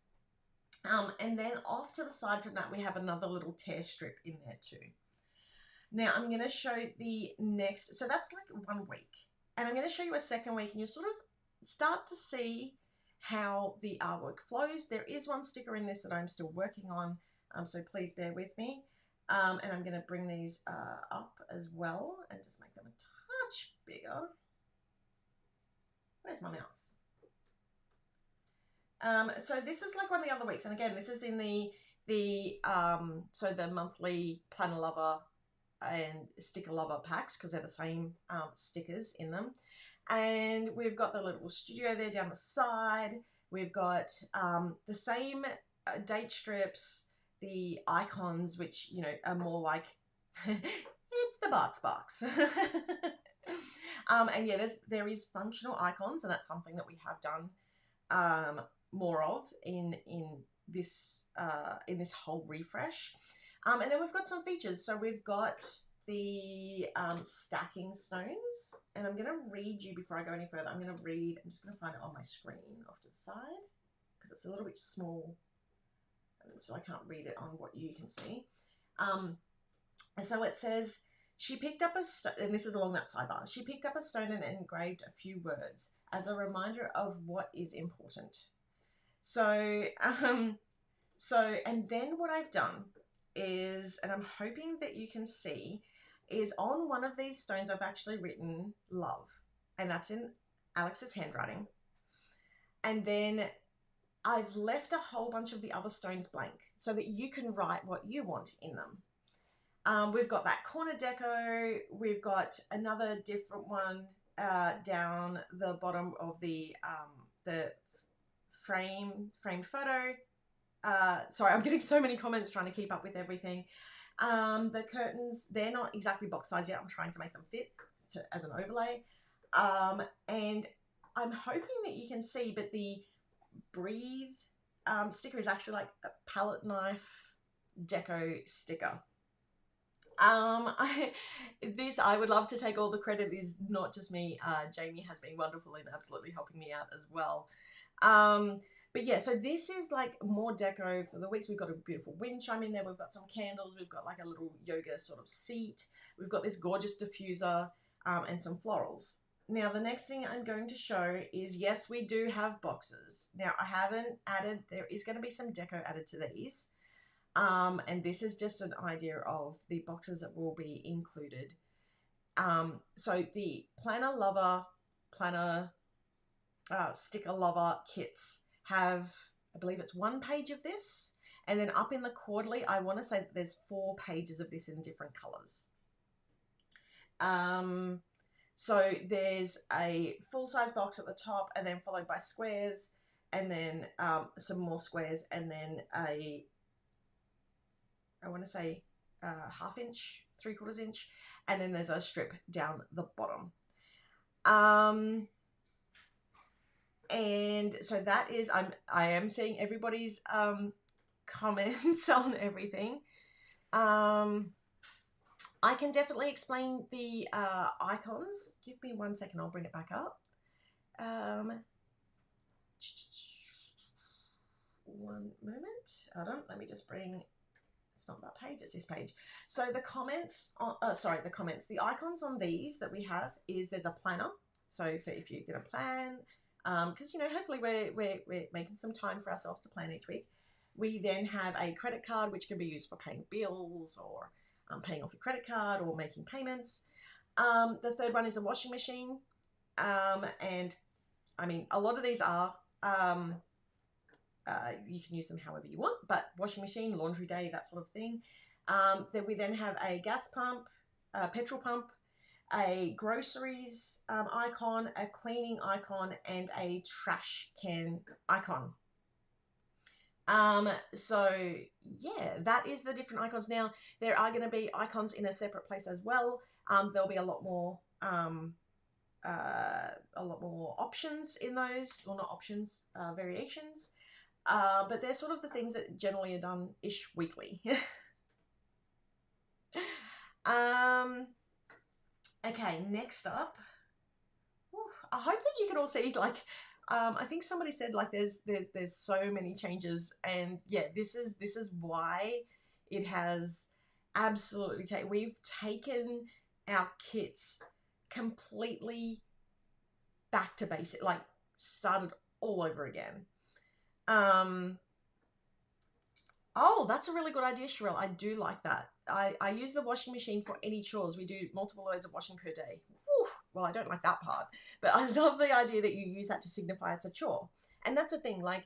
And then off to the side from that, we have another little tear strip in there too. Now I'm going to show the next, so that's like 1 week. And I'm going to show you a second week, and you'll sort of start to see how the artwork flows. There is one sticker in this that I'm still working on, so please bear with me. And I'm going to bring these up as well and just make them a touch bigger. Where's my mouth? So this is like one of the other weeks, and again, this is in the monthly planner lover and sticker lover packs, because they're the same stickers in them. And we've got the little studio there down the side. We've got the same date strips, the icons, which, you know, are more like it's the box. And yeah, there is functional icons, and that's something that we have done more of in this whole refresh. And then we've got some features. So we've got the stacking stones, and I'm going to read you before I go any further. I'm just going to find it on my screen off to the side, because it's a little bit small, so I can't read it on what you can see. And so it says, she picked up a stone, and this is along that sidebar. She picked up a stone and engraved a few words as a reminder of what is important. So, and then what I've done is, and I'm hoping that you can see, is on one of these stones I've actually written love, and that's in Alex's handwriting. And then I've left a whole bunch of the other stones blank so that you can write what you want in them. We've got that corner deco, we've got another different one down the bottom of the framed photo. sorry, I'm getting so many comments trying to keep up with everything. The curtains, they're not exactly box size yet. I'm trying to make them fit as an overlay. And I'm hoping that you can see, but the Breathe sticker is actually like a palette knife deco sticker. I would love to take all the credit. It is not just me. Jamie has been wonderful in absolutely helping me out as well. But yeah, so this is like more deco for the weeks. We've got a beautiful wind chime in there. We've got some candles. We've got like a little yoga sort of seat. We've got this gorgeous diffuser and some florals. Now, the next thing I'm going to show is, yes, we do have boxes. Now, I haven't added, there is going to be some deco added to these. And this is just an idea of the boxes that will be included. So the planner lover, planner sticker lover kits have, I believe it's 1 page of this. And then up in the quarterly, I want to say that there's 4 pages of this in different colors. So there's a full-size box at the top, and then followed by squares, and then some more squares, and then I want to say 1/2 inch, 3/4 inch, and then there's a strip down the bottom. And so that is, I am seeing everybody's comments on everything. I can definitely explain the icons. Give me 1 second, I'll bring it back up. 1 moment. Hold on, let me just bring, it's not that page, it's this page. So the comments, the icons on these that we have is there's a planner. So for if you're going to plan, because, you know, hopefully we're making some time for ourselves to plan each week. We then have a credit card, which can be used for paying bills or paying off your credit card or making payments. The third one is a washing machine. And I mean, a lot of these are, you can use them however you want, but washing machine, laundry day, that sort of thing. Then we then have a gas pump, a petrol pump, a groceries icon, a cleaning icon, and a trash can icon. So yeah, that is the different icons. Now, there are going to be icons in a separate place as well. There'll be a lot more options in those, or not options, variations. But they're sort of the things that generally are done-ish weekly. Okay, next up. I hope that you can all see, like, I think somebody said, like, there's so many changes, and yeah, this is why it has absolutely we've taken our kits completely back to basic, like started all over again. Oh, that's a really good idea, Sherelle. I do like that. I use the washing machine for any chores. We do multiple loads of washing per day. Whew. Well, I don't like that part, but I love the idea that you use that to signify it's a chore. And that's the thing, like,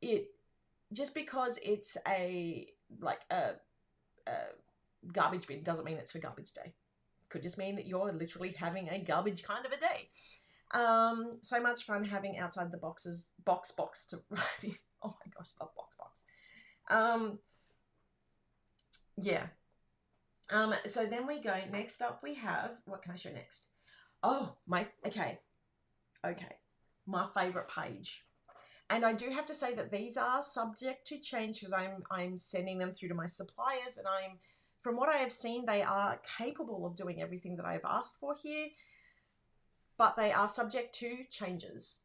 it, just because it's a garbage bin doesn't mean it's for garbage day. Could just mean that you're literally having a garbage kind of a day. So much fun having outside the box to write in. Oh my gosh, I love box. Yeah. So then we go, next up we have, what can I show next? Oh, okay. My favorite page. And I do have to say that these are subject to change because I'm sending them through to my suppliers, and from what I have seen, they are capable of doing everything that I've asked for here, but they are subject to changes.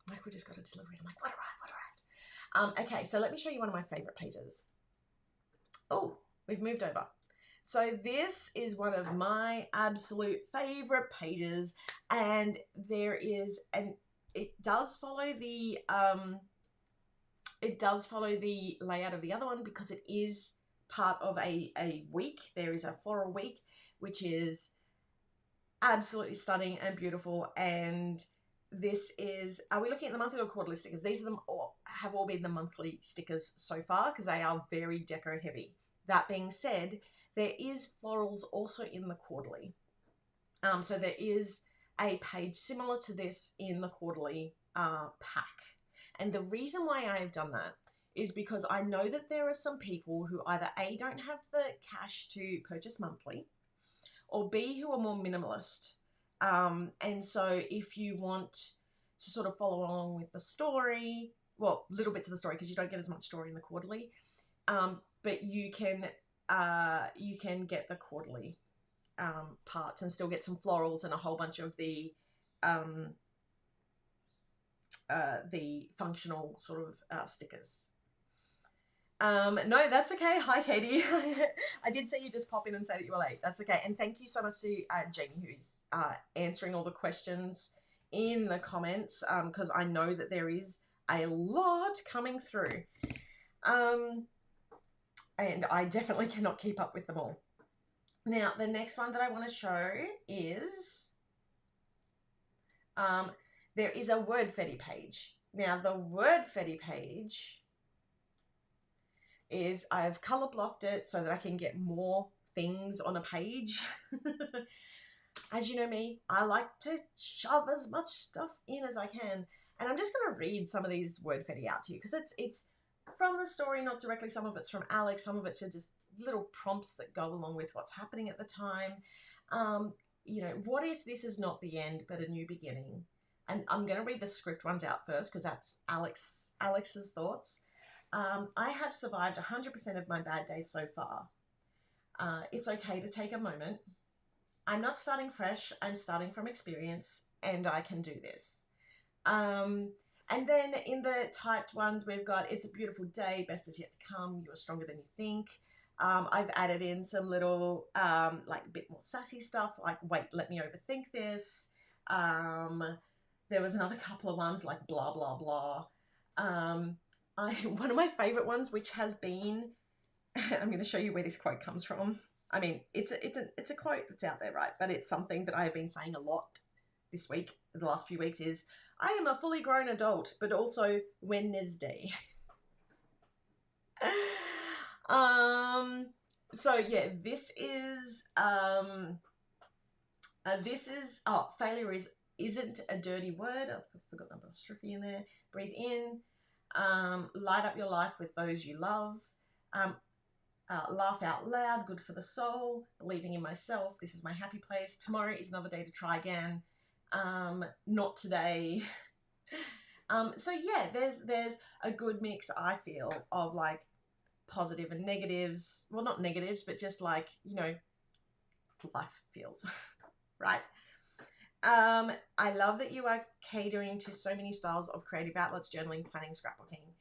Like, we just got a delivery. I'm like, what arrived? Okay, so let me show you one of my favorite pages. Oh, we've moved over. So this is one of my absolute favorite pages, and it does follow the layout of the other one because it is part of a week. There is a floral week, which is absolutely stunning and beautiful. And this is, are we looking at the monthly or quarterly stickers? These are have all been the monthly stickers so far because they are very deco heavy. That being said, there is florals also in the quarterly. So there is a page similar to this in the quarterly pack. And the reason why I have done that is because I know that there are some people who either A, don't have the cash to purchase monthly, or B, who are more minimalist. And so if you want to sort of follow along with the story, well, little bits of the story, because you don't get as much story in the quarterly, but you can get the quarterly parts and still get some florals and a whole bunch of the functional sort of stickers. No, that's okay. Hi, Katie. I did see you just pop in and say that you were late. That's okay. And thank you so much to Jamie, who's answering all the questions in the comments, because I know that there is a lot coming through. And I definitely cannot keep up with them all. Now, the next one that I want to show is there is a Wordfetti page. Now, the Wordfetti page is I've color blocked it so that I can get more things on a page. As you know me, I like to shove as much stuff in as I can. And I'm just going to read some of these Wordfetti out to you because it's from the story, not directly. Some of it's from Alex. Some of it's just little prompts that go along with what's happening at the time. You know, what if this is not the end, but a new beginning? And I'm going to read the script ones out first because that's Alex's thoughts. I have survived 100% of my bad days so far. It's okay to take a moment. I'm not starting fresh. I'm starting from experience, and I can do this. And then in the typed ones, we've got it's a beautiful day. Best is yet to come. You are stronger than you think. I've added in some little like a bit more sassy stuff like wait, let me overthink this. There was another couple of ones like blah, blah, blah. One of my favorite ones, which has been, I'm going to show you where this quote comes from. I mean, it's a quote that's out there, right? But it's something that I have been saying a lot this week, the last few weeks is, I am a fully grown adult, but also Wednesday. So yeah, this is failure isn't a dirty word. I've forgotten an apostrophe in there. Breathe in. Light up your life with those you love. Laugh out loud, good for the soul. Believing in myself, this is my happy place. Tomorrow is another day to try again. Not today. So yeah, there's a good mix, I feel, of like positive and negatives. Well, not negatives, but just like, you know, life feels, right? I love that you are catering to so many styles of creative outlets, journaling, planning, scrapbooking.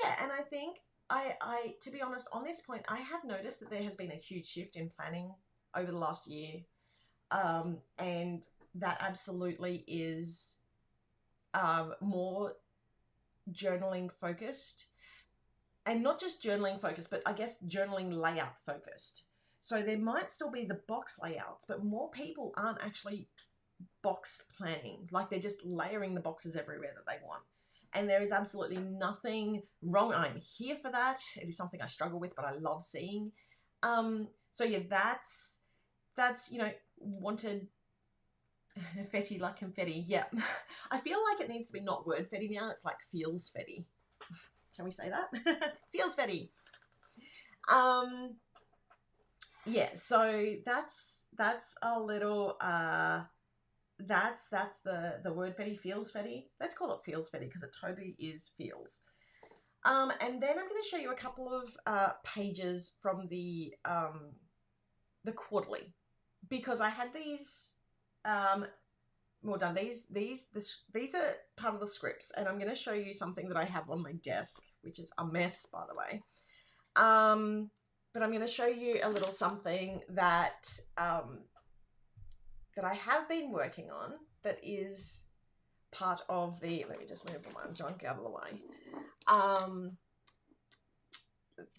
Yeah, and I think I to be honest, on this point, I have noticed that there has been a huge shift in planning over the last year. And that absolutely is more journaling focused. And not just journaling focused, but I guess journaling layout focused. So there might still be the box layouts, but more people aren't actually box planning. Like they're just layering the boxes everywhere that they want. And there is absolutely nothing wrong. I'm here for that. It is something I struggle with, but I love seeing. So yeah, that's, you know, wanted fetty like confetti. Yeah. I feel like it needs to be not word fetty now. It's like feels fetty. Can we say that? Feels fetty. Yeah, so that's a little that's the word fetty, feels fetty. Let's call it feels fetty because it totally is feels. And then I'm going to show you a couple of pages from the quarterly, because I had these well done. These are part of the scripts, and I'm going to show you something that I have on my desk, which is a mess, by the way. But I'm going to show you a little something that that I have been working on that is part of the, let me just move my junk out of the way,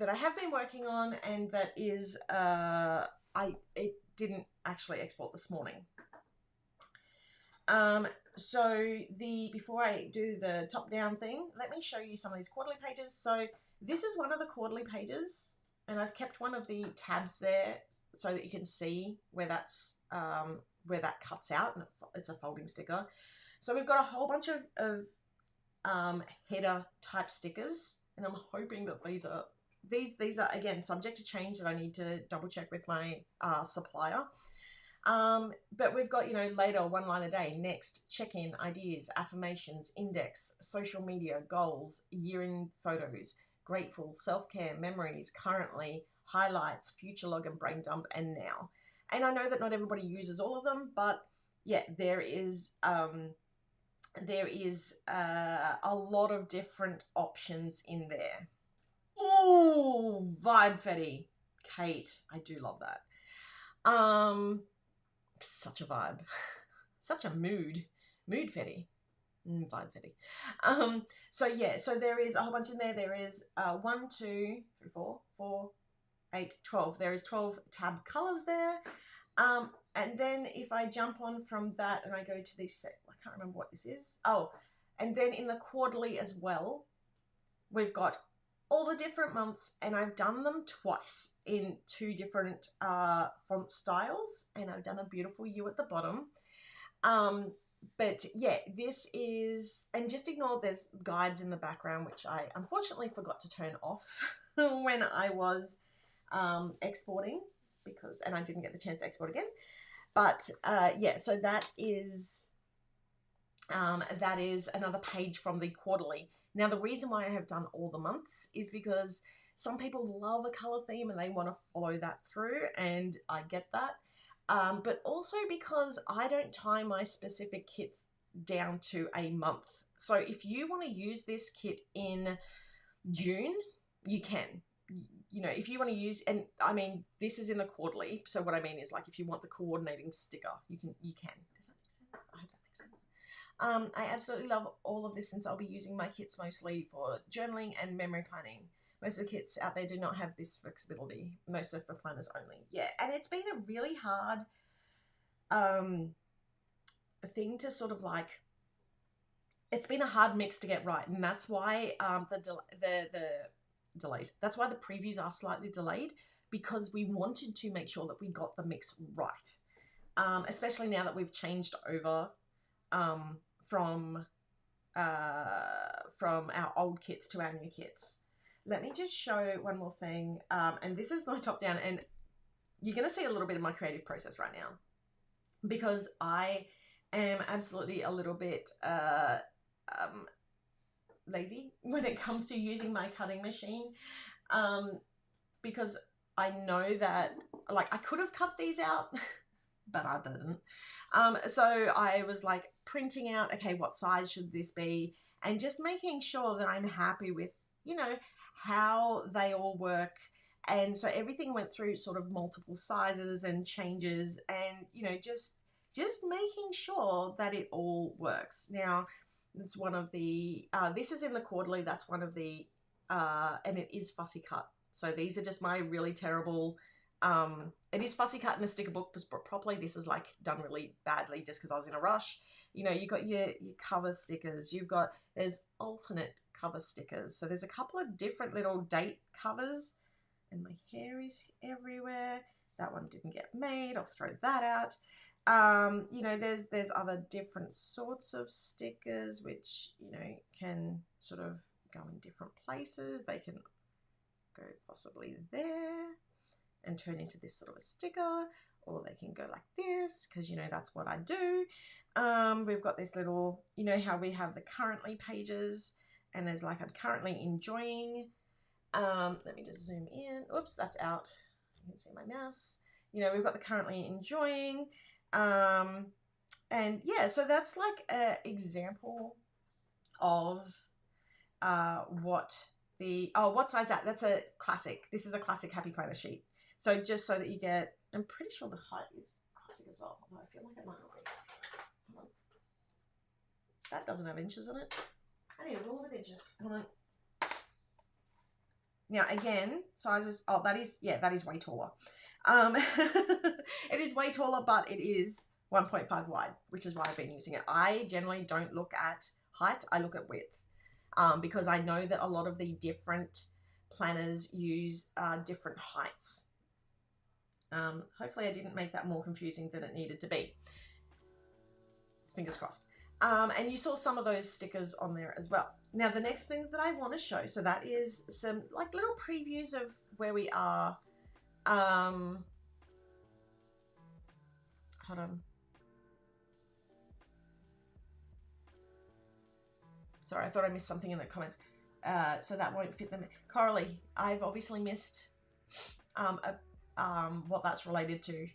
that I have been working on, and that is, it didn't actually export this morning. So before I do the top down thing, let me show you some of these quarterly pages. So this is one of the quarterly pages, and I've kept one of the tabs there so that you can see where that's, where that cuts out, and it's a folding sticker. So we've got a whole bunch of header type stickers, and I'm hoping that these are again subject to change, that I need to double check with my supplier. But we've got, you know, later, 1 line a day, next, check-in, ideas, affirmations, index, social media, goals, year-in photos, grateful, self-care, memories, currently, highlights, future log and brain dump, and now. And I know that not everybody uses all of them, but yeah, there is a lot of different options in there. Ooh, vibe fetty. Kate, I do love that. Such a vibe. Such a mood fetty. Vibe fetty. So yeah, so there is a whole bunch in there. There is 1, 2, 3, 4, 4, 8, 12. There is 12 tab colors there. And then if I jump on from that and I go to this, I can't remember what this is. Oh, and then in the quarterly as well, we've got all the different months, and I've done them twice in 2 different font styles, and I've done a beautiful U at the bottom. But yeah, this is, and just ignore there's guides in the background, which I unfortunately forgot to turn off when I was exporting, and I didn't get the chance to export again. But yeah, so that is another page from the quarterly. Now, the reason why I have done all the months is because some people love a color theme and they want to follow that through, and I get that. But also because I don't tie my specific kits down to a month. So if you want to use this kit in June, you can. You know, if you want to use, and I mean, this is in the quarterly. So what I mean is, like, if you want the coordinating sticker, you can. Does that make sense? I hope that makes sense. I absolutely love all of this, since I'll be using my kits mostly for journaling and memory planning. Most of the kits out there do not have this flexibility. Most are for planners only. Yeah, and it's been a really hard thing to sort of like, it's been a hard mix to get right, and that's why the delays. That's why the previews are slightly delayed, because we wanted to make sure that we got the mix right, especially now that we've changed over from our old kits to our new kits. Let me just show one more thing, and this is my top down, and you're going to see a little bit of my creative process right now, because I am absolutely a little bit lazy when it comes to using my cutting machine, because I know that, like, I could have cut these out but I didn't. So I was like printing out, okay, what size should this be, and just making sure that I'm happy with, you know, how they all work. And so everything went through sort of multiple sizes and changes, and, you know, just making sure that it all works. Now, it's one of the, this is in the quarterly, that's one of the, and it is fussy cut. So these are just my really terrible, it is fussy cut in the sticker book properly. This is like done really badly just because I was in a rush. You know, you've got your cover stickers, there's alternate cover stickers. So there's a couple of different little date covers, and my hair is everywhere. That one didn't get made, I'll throw that out. You know, there's other different sorts of stickers which, you know, can sort of go in different places. They can go possibly there and turn into this sort of a sticker, or they can go like this, because, you know, that's what I do. We've got this little, you know how we have the currently pages, and there's like, I'm currently enjoying. Let me just zoom in. Oops, that's out. You can see my mouse. You know, we've got the currently enjoying. And yeah, so that's like an example of what size that? That's a classic. This is a classic Happy Planner sheet. So just so that you get, I'm pretty sure the height is classic as well, although I feel like it might not be. Hold on. That doesn't have inches on it. I need a rule with inches. Hold on. Now again, sizes, oh, that is way taller. It is way taller, but it is 1.5 wide, which is why I've been using it. I generally don't look at height, I look at width, because I know that a lot of the different planners use different heights. Hopefully I didn't make that more confusing than it needed to be. Fingers crossed. And you saw some of those stickers on there as well. Now, the next thing that I want to show, so that is some like little previews of where we are. Hold on. Sorry, I thought I missed something in the comments. So that won't fit them. Coralie, I've obviously missed what that's related to.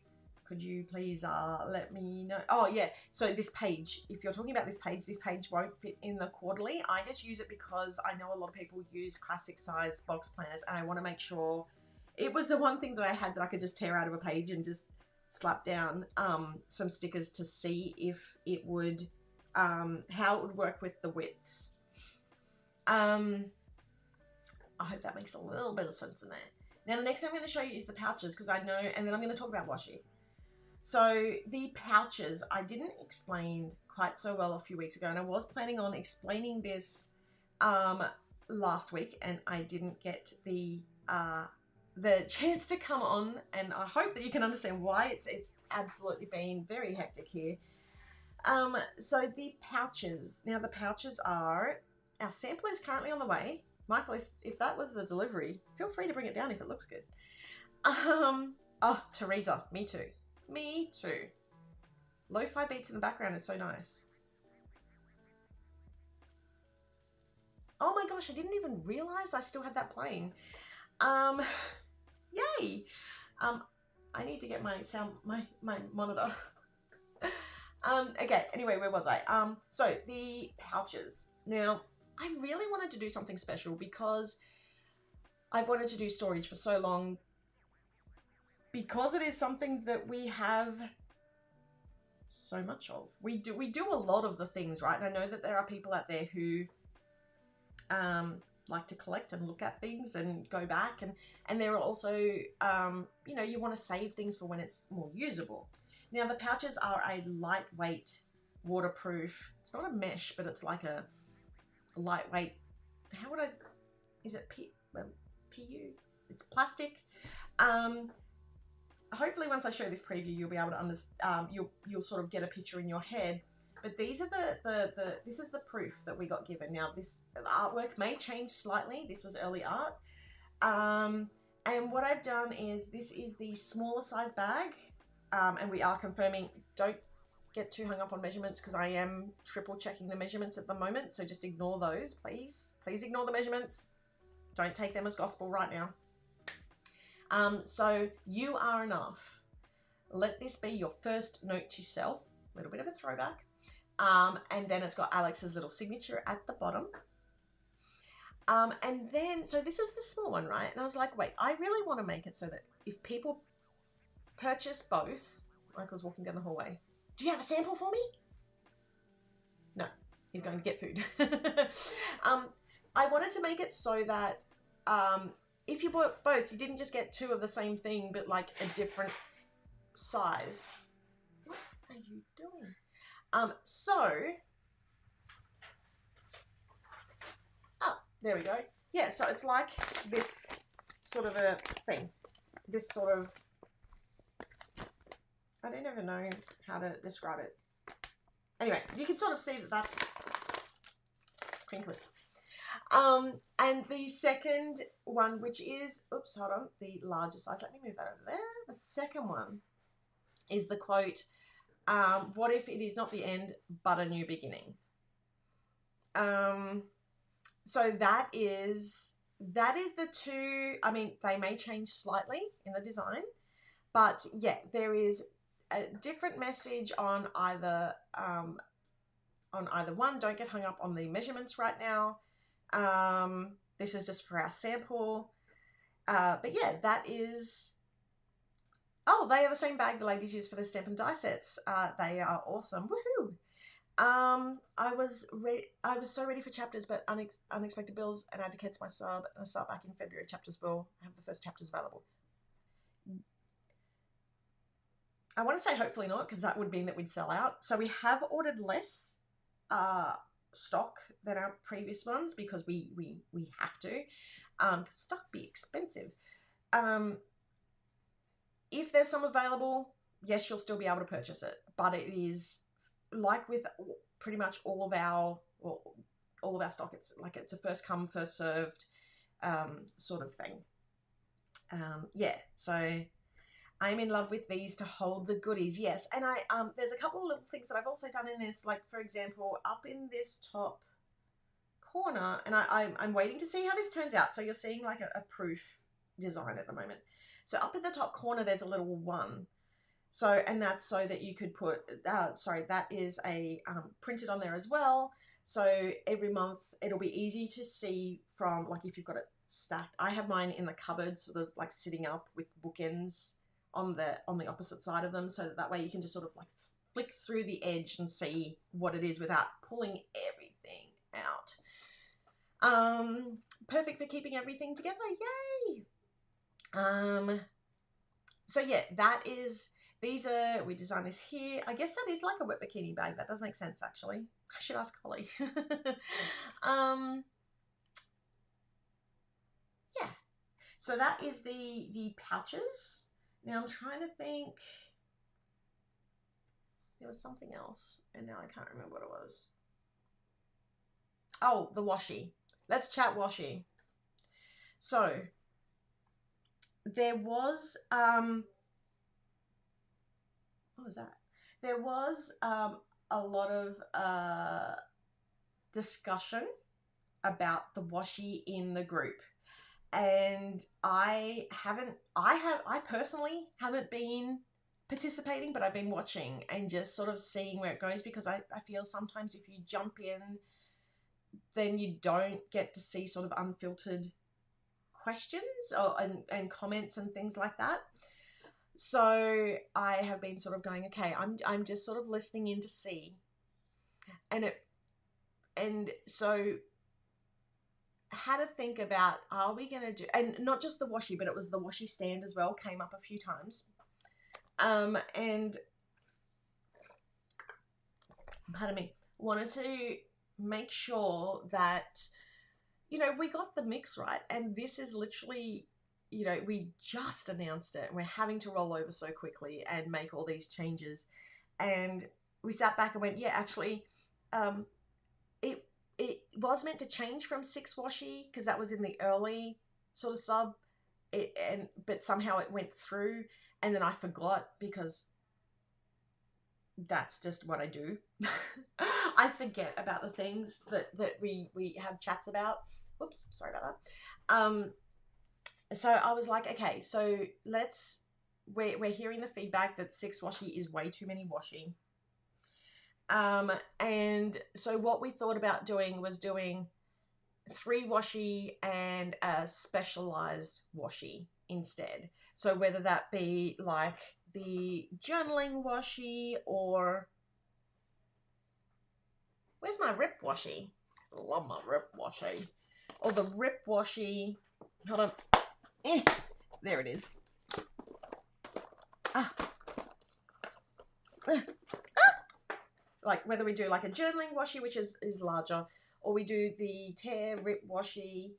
Could you please let me know? Oh, yeah. So this page, if you're talking about this page won't fit in the quarterly. I just use it because I know a lot of people use classic size box planners, and I want to make sure it was the one thing that I had that I could just tear out of a page and just slap down some stickers to see if it would, how it would work with the widths. I hope that makes a little bit of sense in there. Now, the next thing I'm going to show you is the pouches, because I know, and then I'm going to talk about washi. So the pouches, I didn't explain quite so well a few weeks ago, and I was planning on explaining this last week, and I didn't get the chance to come on, and I hope that you can understand why. It's absolutely been very hectic here. So the pouches, now the pouches are, our sample is currently on the way. Michael, if that was the delivery, feel free to bring it down if it looks good. Oh, Teresa, me too. Me too. Lo-fi beats in the background is so nice. Oh my gosh, I didn't even realize I still had that playing. Yay. I need to get my sound, my monitor. Okay, anyway, where was I? So the pouches. Now, I really wanted to do something special because I've wanted to do storage for so long, because it is something that we have so much of. We do a lot of the things, right? And I know that there are people out there who like to collect and look at things and go back, and there are also you know, you want to save things for when it's more usable. Now, the pouches are a lightweight, waterproof, it's not a mesh, but it's like a lightweight, how would I, is it PU? It's plastic. Hopefully once I show this preview, you'll be able to understand, you'll sort of get a picture in your head. But these are this is the proof that we got given. Now, the artwork may change slightly. This was early art. And what I've done is, this is the smaller size bag. And we are confirming, don't get too hung up on measurements, because I am triple checking the measurements at the moment. So just ignore those, please. Please ignore the measurements. Don't take them as gospel right now. So you are enough. Let this be your first note to self. A little bit of a throwback. And then it's got Alex's little signature at the bottom. And then, so this is the small one, right? And I was like, wait, I really want to make it so that if people purchase both, Michael's walking down the hallway. Do you have a sample for me? No, he's going to get food. I wanted to make it so that if you bought both, you didn't just get two of the same thing, but like a different size. What are you doing? Oh, there we go. Yeah, so it's like this sort of a thing. This sort of, I don't even know how to describe it. Anyway, you can sort of see that that's crinkly. And the second one, which is, oops, hold on, the larger size. Let me move that over there. The second one is the quote, what if it is not the end, but a new beginning? So that is the two, I mean, they may change slightly in the design, but yeah, there is a different message on either one. Don't get hung up on the measurements right now. This is just for our sample. But yeah, that is, oh, they are the same bag the ladies use for the stamp and die sets. They are awesome. Woohoo! I was so ready for chapters, but unexpected bills, and I had to cancel my sub, and I start back in February. Chapters will have the first chapters available. I want to say hopefully not, because that would mean that we'd sell out. So we have ordered less stock than our previous ones, because we have to. Stock be expensive. If there's some available, yes, you'll still be able to purchase it, but it is, like with pretty much all of our stock. It's like it's a first come, first served sort of thing. Yeah, so I'm in love with these to hold the goodies. Yes, and I there's a couple of little things that I've also done in this, like for example, up in this top corner, and I'm waiting to see how this turns out. So you're seeing like a proof design at the moment. So up in the top corner, there's a little one. So, and that's so that you could put, that is a printed on there as well. So every month it'll be easy to see from, like if you've got it stacked. I have mine in the cupboard, sort of like sitting up with bookends on the opposite side of them, so that way you can just sort of like flick through the edge and see what it is without pulling everything out. Perfect for keeping everything together. Yay! So yeah, that is, we designed this here. I guess that is like a wet bikini bag. That does make sense, actually. I should ask Holly. Yeah. So that is the pouches. Now I'm trying to think. There was something else, and now I can't remember what it was. Oh, the washi. Let's chat washi. So there was what was that? There was a lot of discussion about the washi in the group, and I personally haven't been participating, but I've been watching and just sort of seeing where it goes, because I feel sometimes if you jump in, then you don't get to see sort of unfiltered questions and comments and things like that. So I have been sort of going, okay, I'm just sort of listening in to see, and so had to think about, are we going to do, and not just the washi, but it was the washi stand as well, came up a few times. And pardon me, wanted to make sure that, you know, we got the mix right. And this is literally, you know, we just announced it and we're having to roll over so quickly and make all these changes. And we sat back and went, yeah, actually, it was meant to change from 6 washi, because that was in the early sort of sub, but somehow it went through, and then I forgot, because that's just what I do. I forget about the things that we have chats about. Whoops, sorry about that. So I was like, okay, so we're hearing the feedback that 6 washi is way too many washi. And so what we thought about doing was doing 3 washi and a specialized washi instead. So whether that be like the journaling washi, or where's my rip washi? I love my rip washi. Or the rip washi. Hold on. There it is. Like whether we do like a journaling washi, which is larger, or we do the tear rip washi,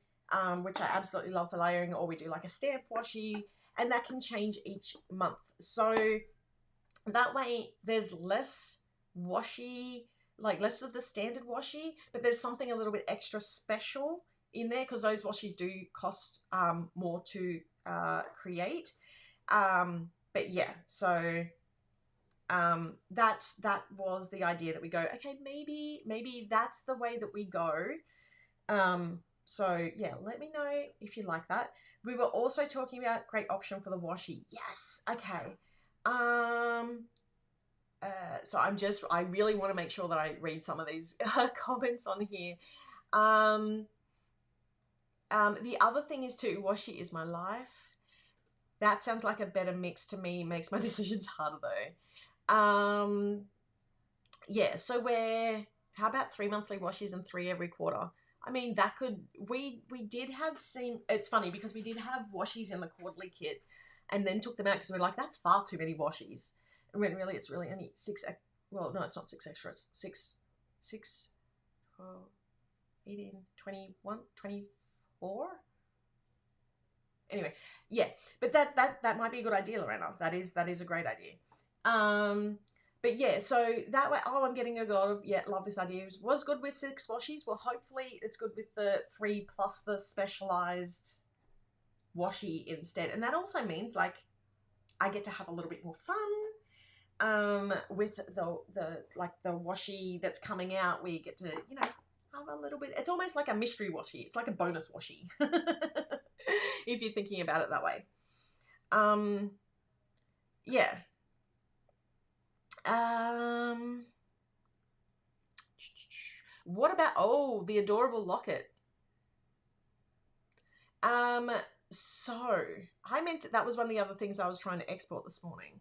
which I absolutely love for layering, or we do like a stamp washi, and that can change each month. So that way there's less washi, like less of the standard washi, but there's something a little bit extra special in there, because those washis do cost more to create. But yeah, so that was the idea, that we go, okay, maybe that's the way that we go. So yeah, let me know if you like that. We were also talking about great option for the washi. Yes. Okay. So I really want to make sure that I read some of these comments on here. The other thing is too, washi is my life. That sounds like a better mix to me, makes my decisions harder though. Yeah, so how about 3 monthly washis and 3 every quarter? I mean, that could, we did have it's funny because we did have washis in the quarterly kit and then took them out because we were like, that's far too many washis. And when really, it's really only 6, well, no, it's not 6 extra, it's 6, 12, 18, 21, 24. Anyway, yeah, but that might be a good idea, Lorena. That is a great idea. But yeah, so that way, oh, I'm getting a lot of, yeah, love this idea. Was good with 6 washies. Well, hopefully it's good with the 3 plus the specialized washi instead. And that also means like I get to have a little bit more fun with the like the washi that's coming out. We get to, you know, have a little bit. It's almost like a mystery washi. It's like a bonus washi if you're thinking about it that way. Yeah. What about, oh, the adorable locket? So I meant that was one of the other things I was trying to export this morning.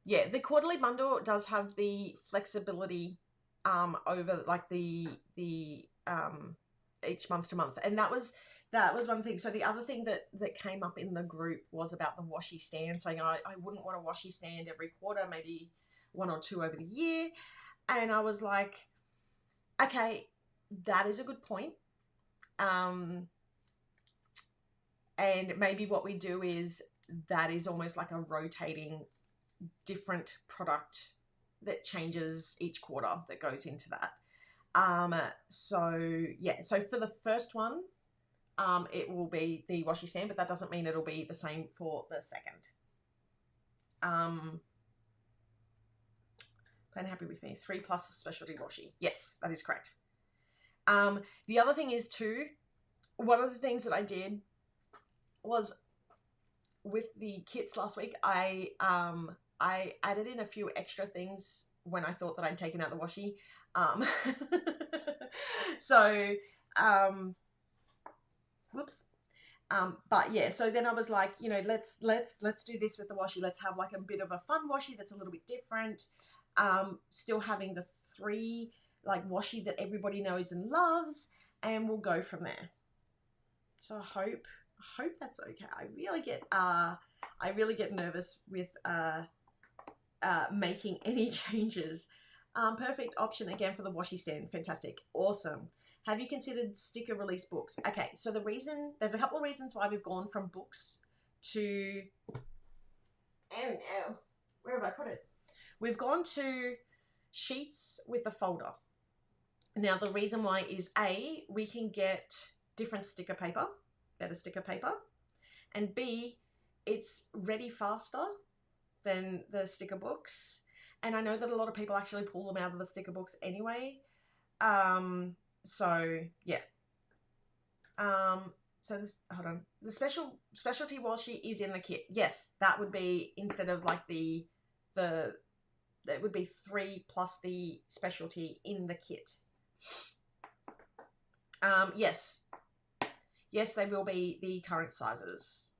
Yeah, the quarterly bundle does have the flexibility over like the each month to month, and that was one thing. So the other thing that came up in the group was about the washi stand, saying I wouldn't want a washi stand every quarter, maybe 1 or 2 over the year. And I was like, okay, that is a good point. And maybe what we do is that is almost like a rotating different product that changes each quarter that goes into that. So yeah, so for the first one, it will be the washi stand, but that doesn't mean it'll be the same for the second. Plan happy with me. 3 plus specialty washi. Yes, that is correct. The other thing is too, one of the things that I did was with the kits last week, I added in a few extra things when I thought that I'd taken out the washi. So, whoops. But yeah, so then I was like, you know, let's do this with the washi. Let's have like a bit of a fun washi that's a little bit different. Still having the 3 like washi that everybody knows and loves, and we'll go from there. So I hope that's okay. I really get nervous with making any changes. Perfect option again for the washi stand. Fantastic. Awesome. Have you considered sticker release books? Okay, so there's a couple of reasons why we've gone from books to, oh no, where have I put it? We've gone to sheets with a folder. Now the reason why is A, we can get different sticker paper, better sticker paper, and B, it's ready faster than the sticker books. And I know that a lot of people actually pull them out of the sticker books anyway. So yeah. So this, hold on. The specialty washi is in the kit. Yes, that would be, instead of like that would be 3 plus the specialty in the kit. Yes, they will be the current sizes.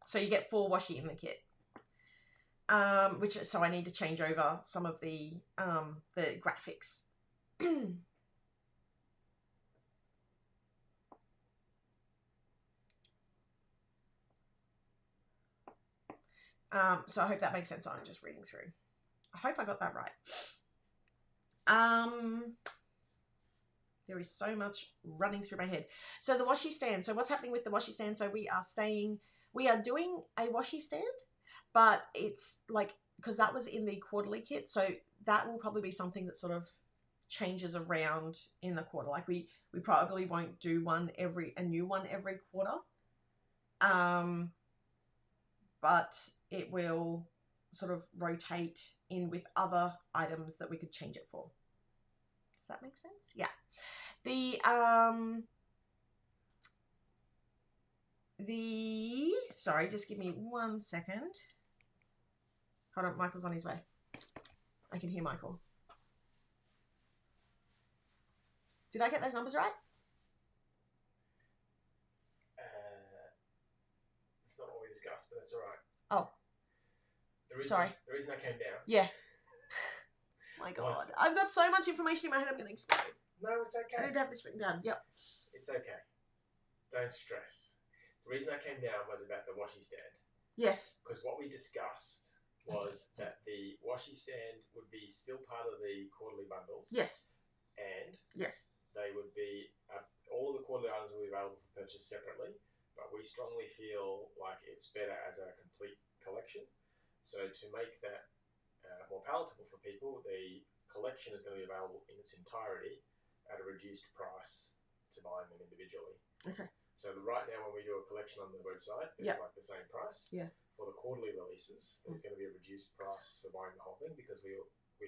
So you get 4 washi in the kit. So I need to change over some of the graphics. So I hope that makes sense. I'm just reading through. I hope I got that right. There is so much running through my head. So the washi stand. So what's happening with the washi stand? So we are doing a washi stand, but it's like, because that was in the quarterly kit, so that will probably be something that sort of changes around in the quarter. Like we probably won't do a new one every quarter. But it will sort of rotate in with other items that we could change it for. Does that make sense? Yeah. Sorry, just give me 1 second. Hold on, Michael's on his way. I can hear Michael. Did I get those numbers right? It's not what we discussed, but that's all right. Oh. Sorry. The reason I came down. Yeah. My God. I've got so much information in my head, I'm going to explode. No, it's okay. I need to have this written down. Yep. It's okay. Don't stress. The reason I came down was about the washi stand. Yes. Because what we discussed was that the washi stand would be still part of the quarterly bundles. Yes. And yes, they would be, all of the quarterly items will be available for purchase separately, but we strongly feel like it's better as a complete collection. So to make that more palatable for people, the collection is going to be available in its entirety at a reduced price to buying them individually. Okay. So right now, when we do a collection on the website, it's like the same price. Yeah. For the quarterly releases, there's going to be a reduced price for buying the whole thing because we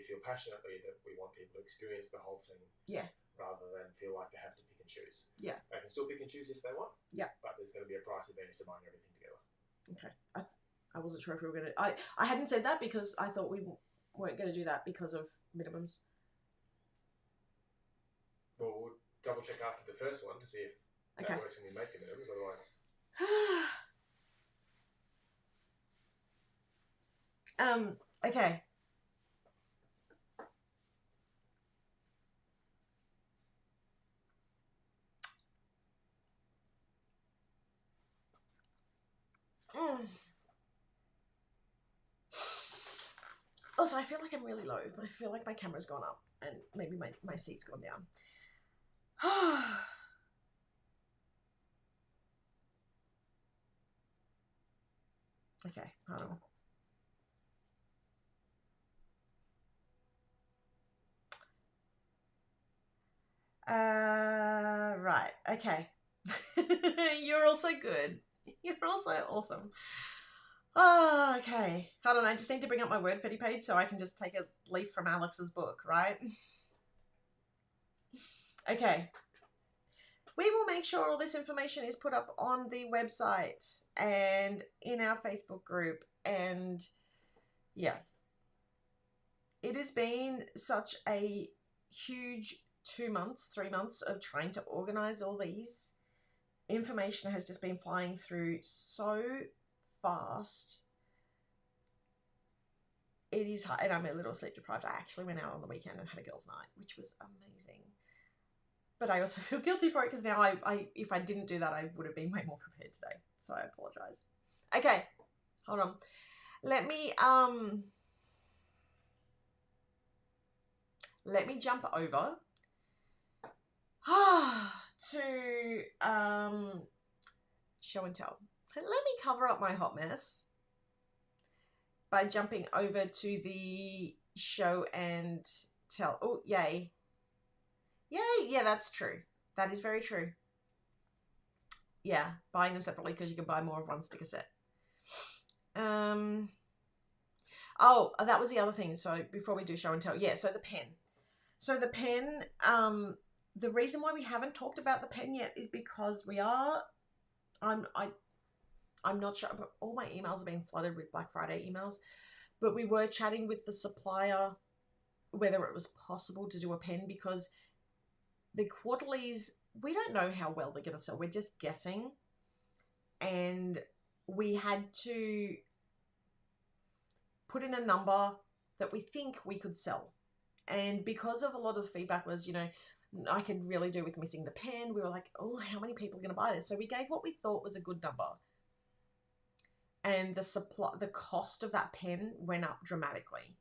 feel passionately that we want people to experience the whole thing. Yeah. Rather than feel like they have to pick and choose. Yeah. They can still pick and choose if they want. Yeah. But there's going to be a price advantage to buying everything together. Okay. I wasn't sure if we were going to... I hadn't said that because I thought we weren't going to do that because of minimums. Well, we'll double check after the first one to see if that works and we make the minimums. Otherwise... okay. Also, I feel like I'm really low. I feel like my camera's gone up and maybe my seat's gone down. Okay, hold on. Right, okay. You're also good. You're also awesome. Oh, okay. Hold on, I just need to bring up my word fetty page so I can just take a leaf from Alex's book, right? Okay. We will make sure all this information is put up on the website and in our Facebook group. And yeah, it has been such a huge 2 months, 3 months of trying to organize all these. Information has just been flying through so fast. It is hard, and I'm a little sleep deprived. I actually went out on the weekend and had a girls' night, which was amazing. But I also feel guilty for it because now if I didn't do that, I would have been way more prepared today. So I apologize. Okay, hold on. Let me jump over to show and tell. Let me cover up my hot mess by jumping over to the show and tell. Oh, yay. Yay, yeah, that's true. That is very true. Yeah, buying them separately because you can buy more of one sticker set. Oh, that was the other thing. So before we do show and tell, yeah, so the pen. So the pen, the reason why we haven't talked about the pen yet is because I'm not sure, but all my emails are being flooded with Black Friday emails, but we were chatting with the supplier whether it was possible to do a pen because the quarterlies, we don't know how well they're going to sell. We're just guessing. And we had to put in a number that we think we could sell. And because of a lot of the feedback was, you know, I could really do with missing the pen. We were like, oh, how many people are going to buy this? So we gave what we thought was a good number. And the cost of that pen went up dramatically.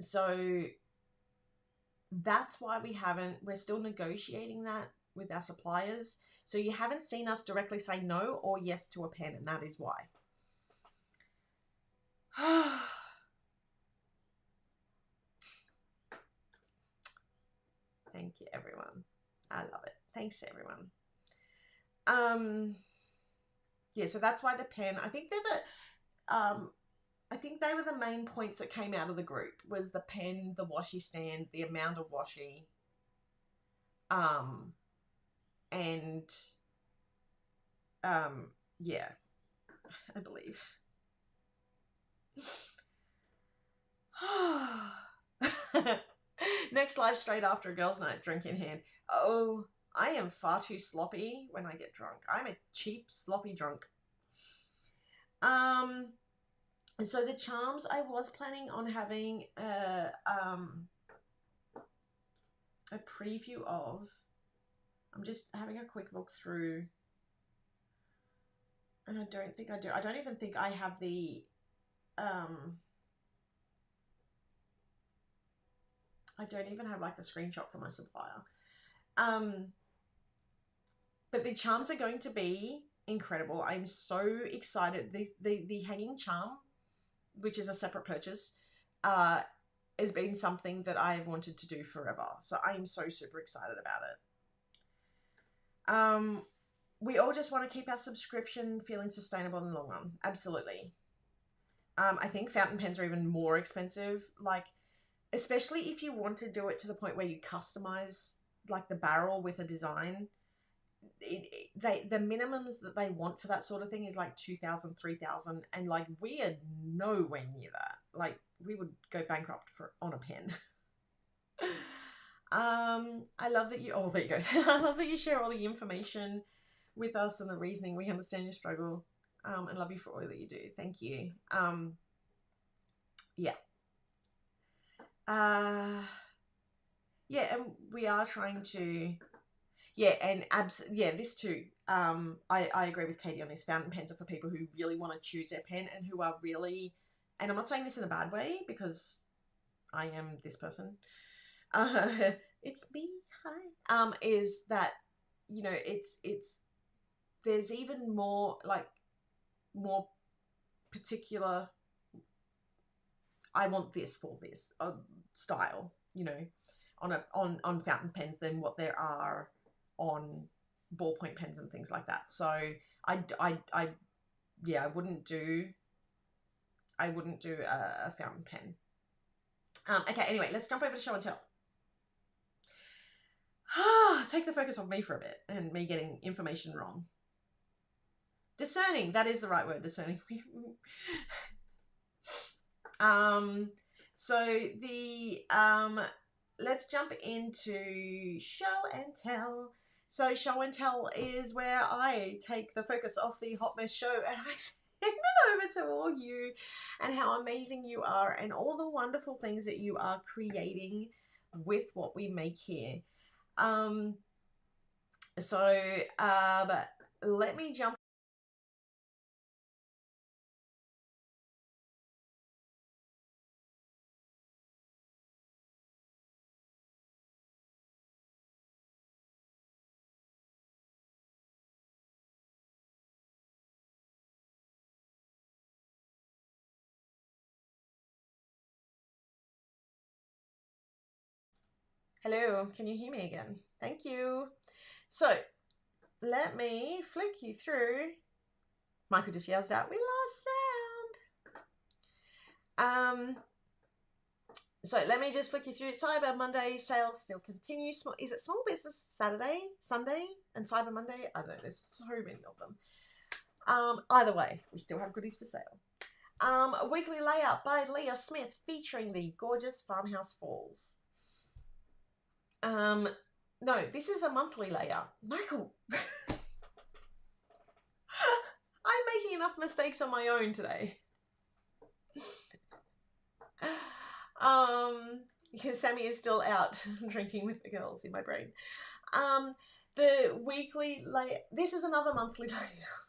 So that's why we're still negotiating that with our suppliers. So you haven't seen us directly say no or yes to a pen, and that is why. Thank you, everyone. I love it. Thanks, everyone. Yeah, so that's why the pen, I think they were the main points that came out of the group was the pen, the washi stand, the amount of washi, yeah, I believe. Next live straight after a girls' night, drink in hand. Oh, I am far too sloppy when I get drunk. I'm a cheap, sloppy drunk. So the charms I was planning on having a preview of. I'm just having a quick look through. And I don't think I do. I don't even think I have the I don't even have like the screenshot from my supplier. But the charms are going to be incredible. I'm so excited. The hanging charm, which is a separate purchase, has been something that I've wanted to do forever. So I'm so super excited about it. We all just want to keep our subscription feeling sustainable in the long run. Absolutely. I think fountain pens are even more expensive, like, especially if you want to do it to the point where you customize like the barrel with a design. The minimums that they want for that sort of thing is like 2,000, 3,000, and like we are nowhere near that. Like we would go bankrupt on a pen. I love that you. Oh, there you go. I love that you share all the information with us and the reasoning. We understand your struggle, and love you for all that you do. Thank you. Yeah. Yeah, and we are trying to. Yeah, and this too. I agree with Katie on this. Fountain pens are for people who really want to choose their pen and who are really, and I'm not saying this in a bad way because I am this person. It's me. Hi. Is that, you know, it's there's even more particular. I want this for this style, you know, on fountain pens than what there are on ballpoint pens and things like that. So I wouldn't do a fountain pen. Okay, anyway, let's jump over to show and tell. Take the focus off me for a bit and me getting information wrong. Discerning, that is the right word, discerning. So the let's jump into show and tell. So show and tell is where I take the focus off the Hot Mess show and I send it over to all you and how amazing you are and all the wonderful things that you are creating with what we make here. Let me jump. Hello, can you hear me again? Thank you. So let me flick you through. Michael just yells out, "We lost sound." So let me just flick you through. Cyber Monday sales still continue. Is it Small Business Saturday, Sunday, and Cyber Monday? I don't know. There's so many of them. Either way, we still have goodies for sale. A weekly layout by Leah Smith featuring the gorgeous Farmhouse Falls. No, this is a monthly layout. Michael, I'm making enough mistakes on my own today. Sami is still out drinking with the girls in my brain. The weekly this is another monthly layout.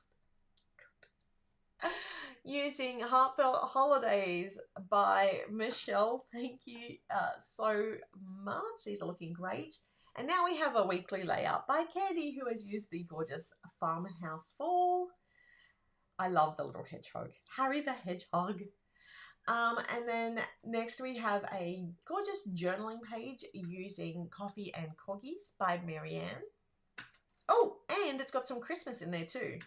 Using Heartfelt Holidays by Michelle. Thank you so much. These are looking great. And now we have a weekly layout by Candy, who has used the gorgeous Farmhouse Fall. I love the little hedgehog. Harry the Hedgehog. And then next we have a gorgeous journaling page using Coffee and Corgis by Marianne. Oh, and it's got some Christmas in there too.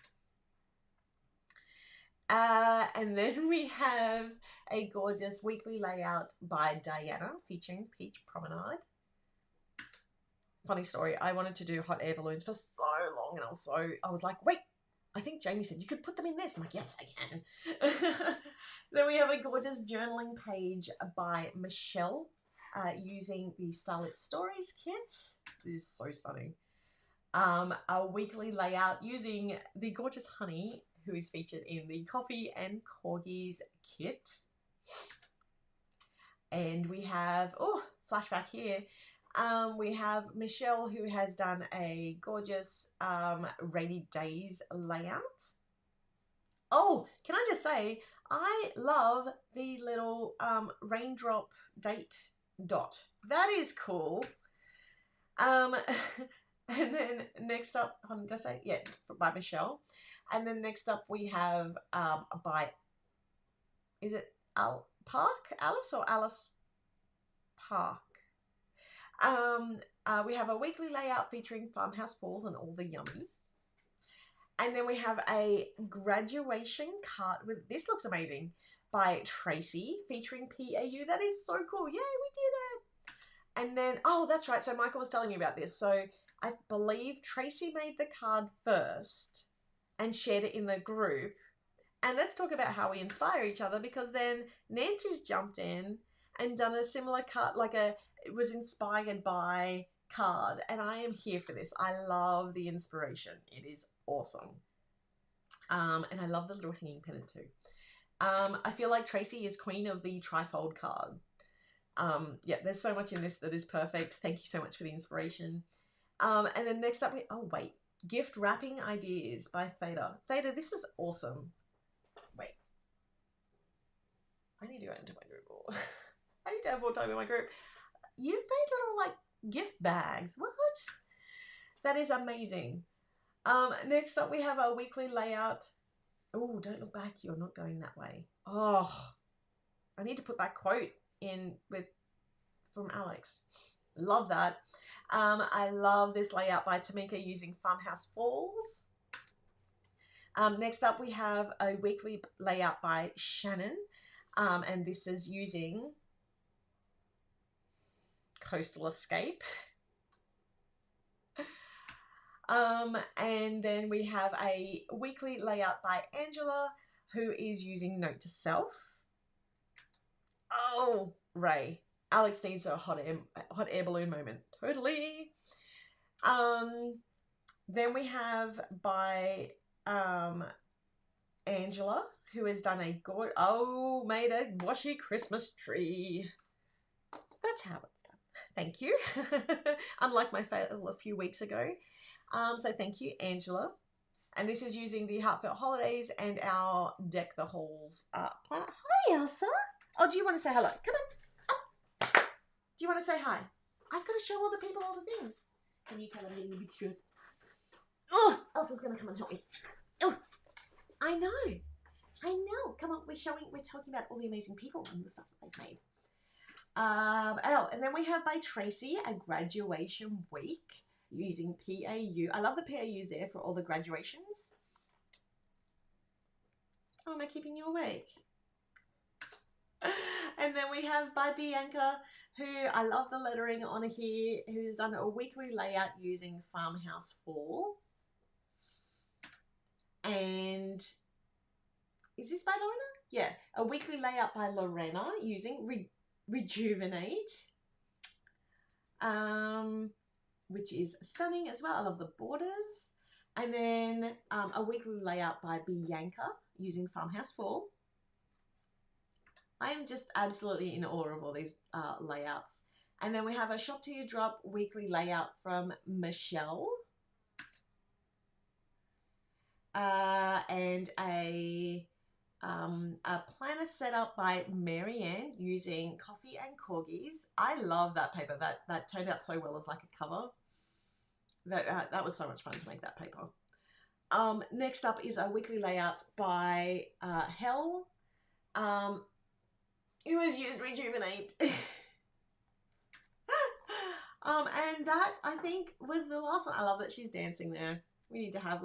And then we have a gorgeous weekly layout by Diana featuring Peach Promenade. Funny story, I wanted to do hot air balloons for so long and I was like, wait, I think Jamie said you could put them in this. I'm like, yes, I can. Then we have a gorgeous journaling page by Michelle using the Starlit Stories kit. This is so stunning. A weekly layout using the gorgeous Honey, who is featured in the Coffee and Corgis kit. And we have, flashback here. We have Michelle, who has done a gorgeous Rainy Days layout. Oh, can I just say, I love the little raindrop date dot. That is cool. And then next up, by Michelle. And then next up we have by, is it Alice or Alice Park? We have a weekly layout featuring Farmhouse Falls and all the yummies. And then we have a graduation card with, this looks amazing, by Tracy featuring PAU. That is so cool. Yay, we did it. And then, oh, that's right. So Michael was telling me about this. So I believe Tracy made the card first and shared it in the group. And let's talk about how we inspire each other, because then Nancy's jumped in and done a similar card, like it was inspired by card, and I am here for this. I love the inspiration. It is awesome. And I love the little hanging pennant too. I feel like Tracy is queen of the trifold card. Yeah, there's so much in this that is perfect. Thank you so much for the inspiration. And then next up, gift wrapping ideas by Theta. Theta, this is awesome. Wait, I need to go into my group. I need to have more time in my group. You've made little gift bags. What? That is amazing. Next up we have our weekly layout. Oh, don't look back. You're not going that way. Oh, I need to put that quote in from Alex. Love that. I love this layout by Tamika using Farmhouse Falls. Next up we have a weekly layout by Shannon. And this is using Coastal Escape. And then we have a weekly layout by Angela, who is using Note to Self. Oh, Ray. Alex needs a hot air balloon moment. Totally. Then we have by Angela, who has done made a washi Christmas tree. That's how it's done. Thank you. Unlike my fail a few weeks ago. So thank you, Angela. And this is using the Heartfelt Holidays and our Deck the Halls planner. Hi, Elsa. Oh, do you want to say hello? Come on. Up. Do you want to say hi? I've got to show all the people all the things. Can you tell them in the big truth? Oh, Elsa's going to come and help me. Oh, I know. Come on, we're talking about all the amazing people and the stuff that they've made. And then we have by Tracy a graduation week using PAU. I love the PAUs there for all the graduations. Oh, am I keeping you awake? And then we have by Bianca, who I love the lettering on here, who's done a weekly layout using Farmhouse Fall. And is this by Lorena? Yeah, a weekly layout by Lorena using Rejuvenate, which is stunning as well. I love the borders. And then a weekly layout by Bianca using Farmhouse Fall. I am just absolutely in awe of all these layouts. And then we have a Shop to Your Drop weekly layout from Michelle. And a planner set up by Marianne using Coffee and Corgis. I love that paper. That turned out so well as like a cover. That was so much fun to make that paper. Next up is a weekly layout by Hel, who has used Rejuvenate. And that, I think, was the last one. I love that she's dancing there. We need to have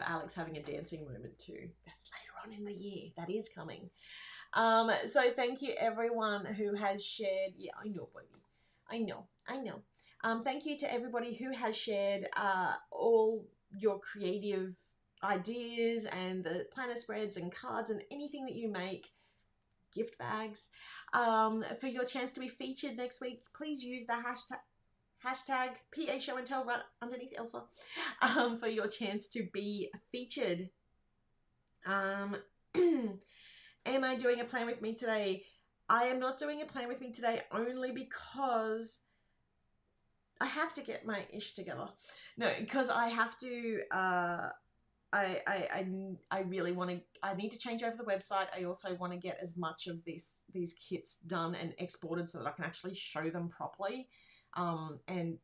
Alex having a dancing moment too. That's later on in the year. That is coming. So thank you everyone who has shared. Yeah, I know, baby. I know. Thank you to everybody who has shared all your creative ideas and the planner spreads and cards and anything that you make, gift bags. For your chance to be featured next week, please use the hashtag PA Show and Tell right underneath Elsa for your chance to be featured. Am I doing a plan with me today? I am not doing a plan with me today only because I have to get my ish together. No, because I have to I really want to, I need to change over the website. I also want to get as much of these kits done and exported so that I can actually show them properly. And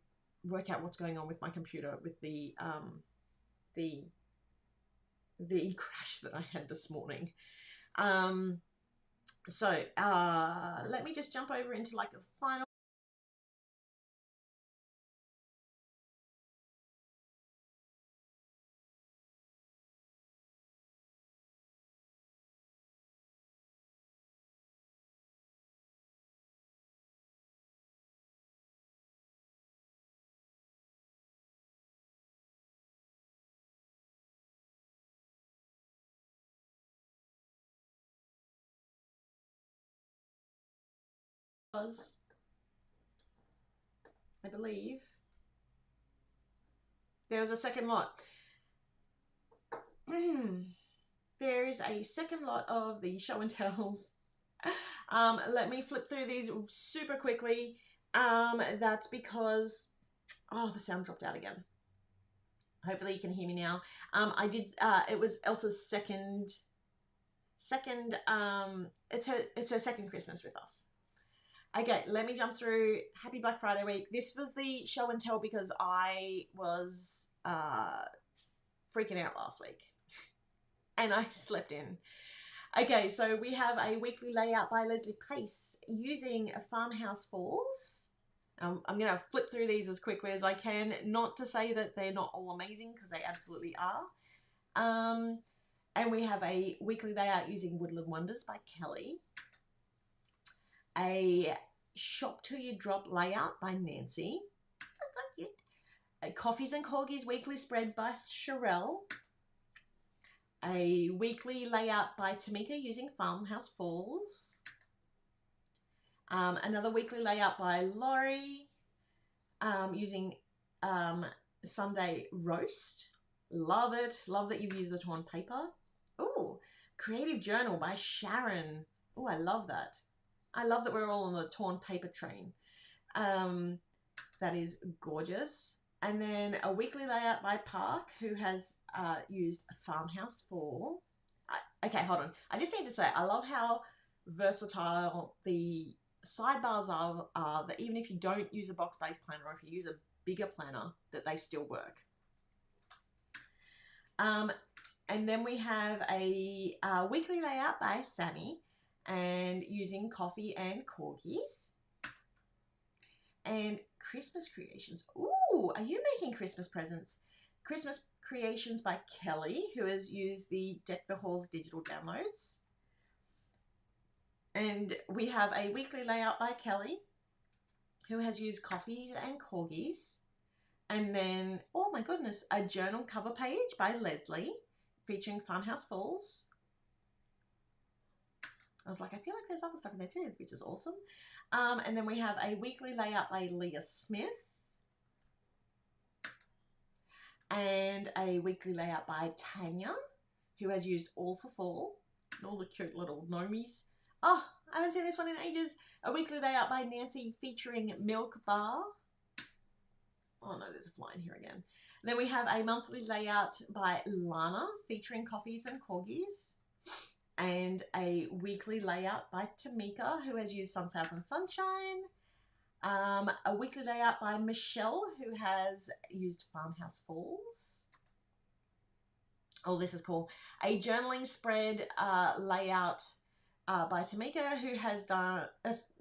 work out what's going on with my computer with the crash that I had this morning. So let me just jump over into like the final. I believe there was a second lot. There is a second lot of the show and tells. Let me flip through these super quickly. That's because, oh, the sound dropped out again. Hopefully you can hear me now. I did, it was Elsa's second, it's her second Christmas with us. Okay, let me jump through. Happy Black Friday week. This was the show and tell because I was freaking out last week and I slept in. Okay, so we have a weekly layout by Leslie Pace using Farmhouse Falls. I'm going to flip through these as quickly as I can, not to say that they're not all amazing because they absolutely are. And we have a weekly layout using Woodland Wonders by Kelly. A Shop Till You Drop layout by Nancy. That's so cute. A Coffees and Corgis weekly spread by Sherelle. A weekly layout by Tamika using Farmhouse Falls. Another weekly layout by Laurie using Sunday Roast. Love it. Love that you've used the torn paper. Ooh, Creative Journal by Sharon. Ooh, I love that. I love that we're all on the torn paper train. That is gorgeous. And then a weekly layout by Park, who has used Farmhouse Fall. Okay, hold on. I just need to say, I love how versatile the sidebars are, that even if you don't use a box-based planner or if you use a bigger planner, that they still work. And then we have a weekly layout by Sami and using Coffee and Corgis. And Christmas Creations. Ooh, are you making Christmas presents? Christmas Creations by Kelly, who has used the Deck the Halls digital downloads. And we have a weekly layout by Kelly, who has used Coffees and Corgis. And then, oh my goodness, a journal cover page by Leslie, featuring Farmhouse Falls. I was like, I feel like there's other stuff in there too, which is awesome. And then we have a weekly layout by Leah Smith. And a weekly layout by Tanya, who has used All for Fall. And all the cute little gnomies. Oh, I haven't seen this one in ages. A weekly layout by Nancy featuring Milk Bar. Oh no, there's a fly in here again. And then we have a monthly layout by Lana featuring Coffees and Corgis. And a weekly layout by Tamika, who has used Sunflowers and Sunshine. A weekly layout by Michelle, who has used Farmhouse Falls. Oh, this is cool. A journaling spread layout by Tamika, who has done,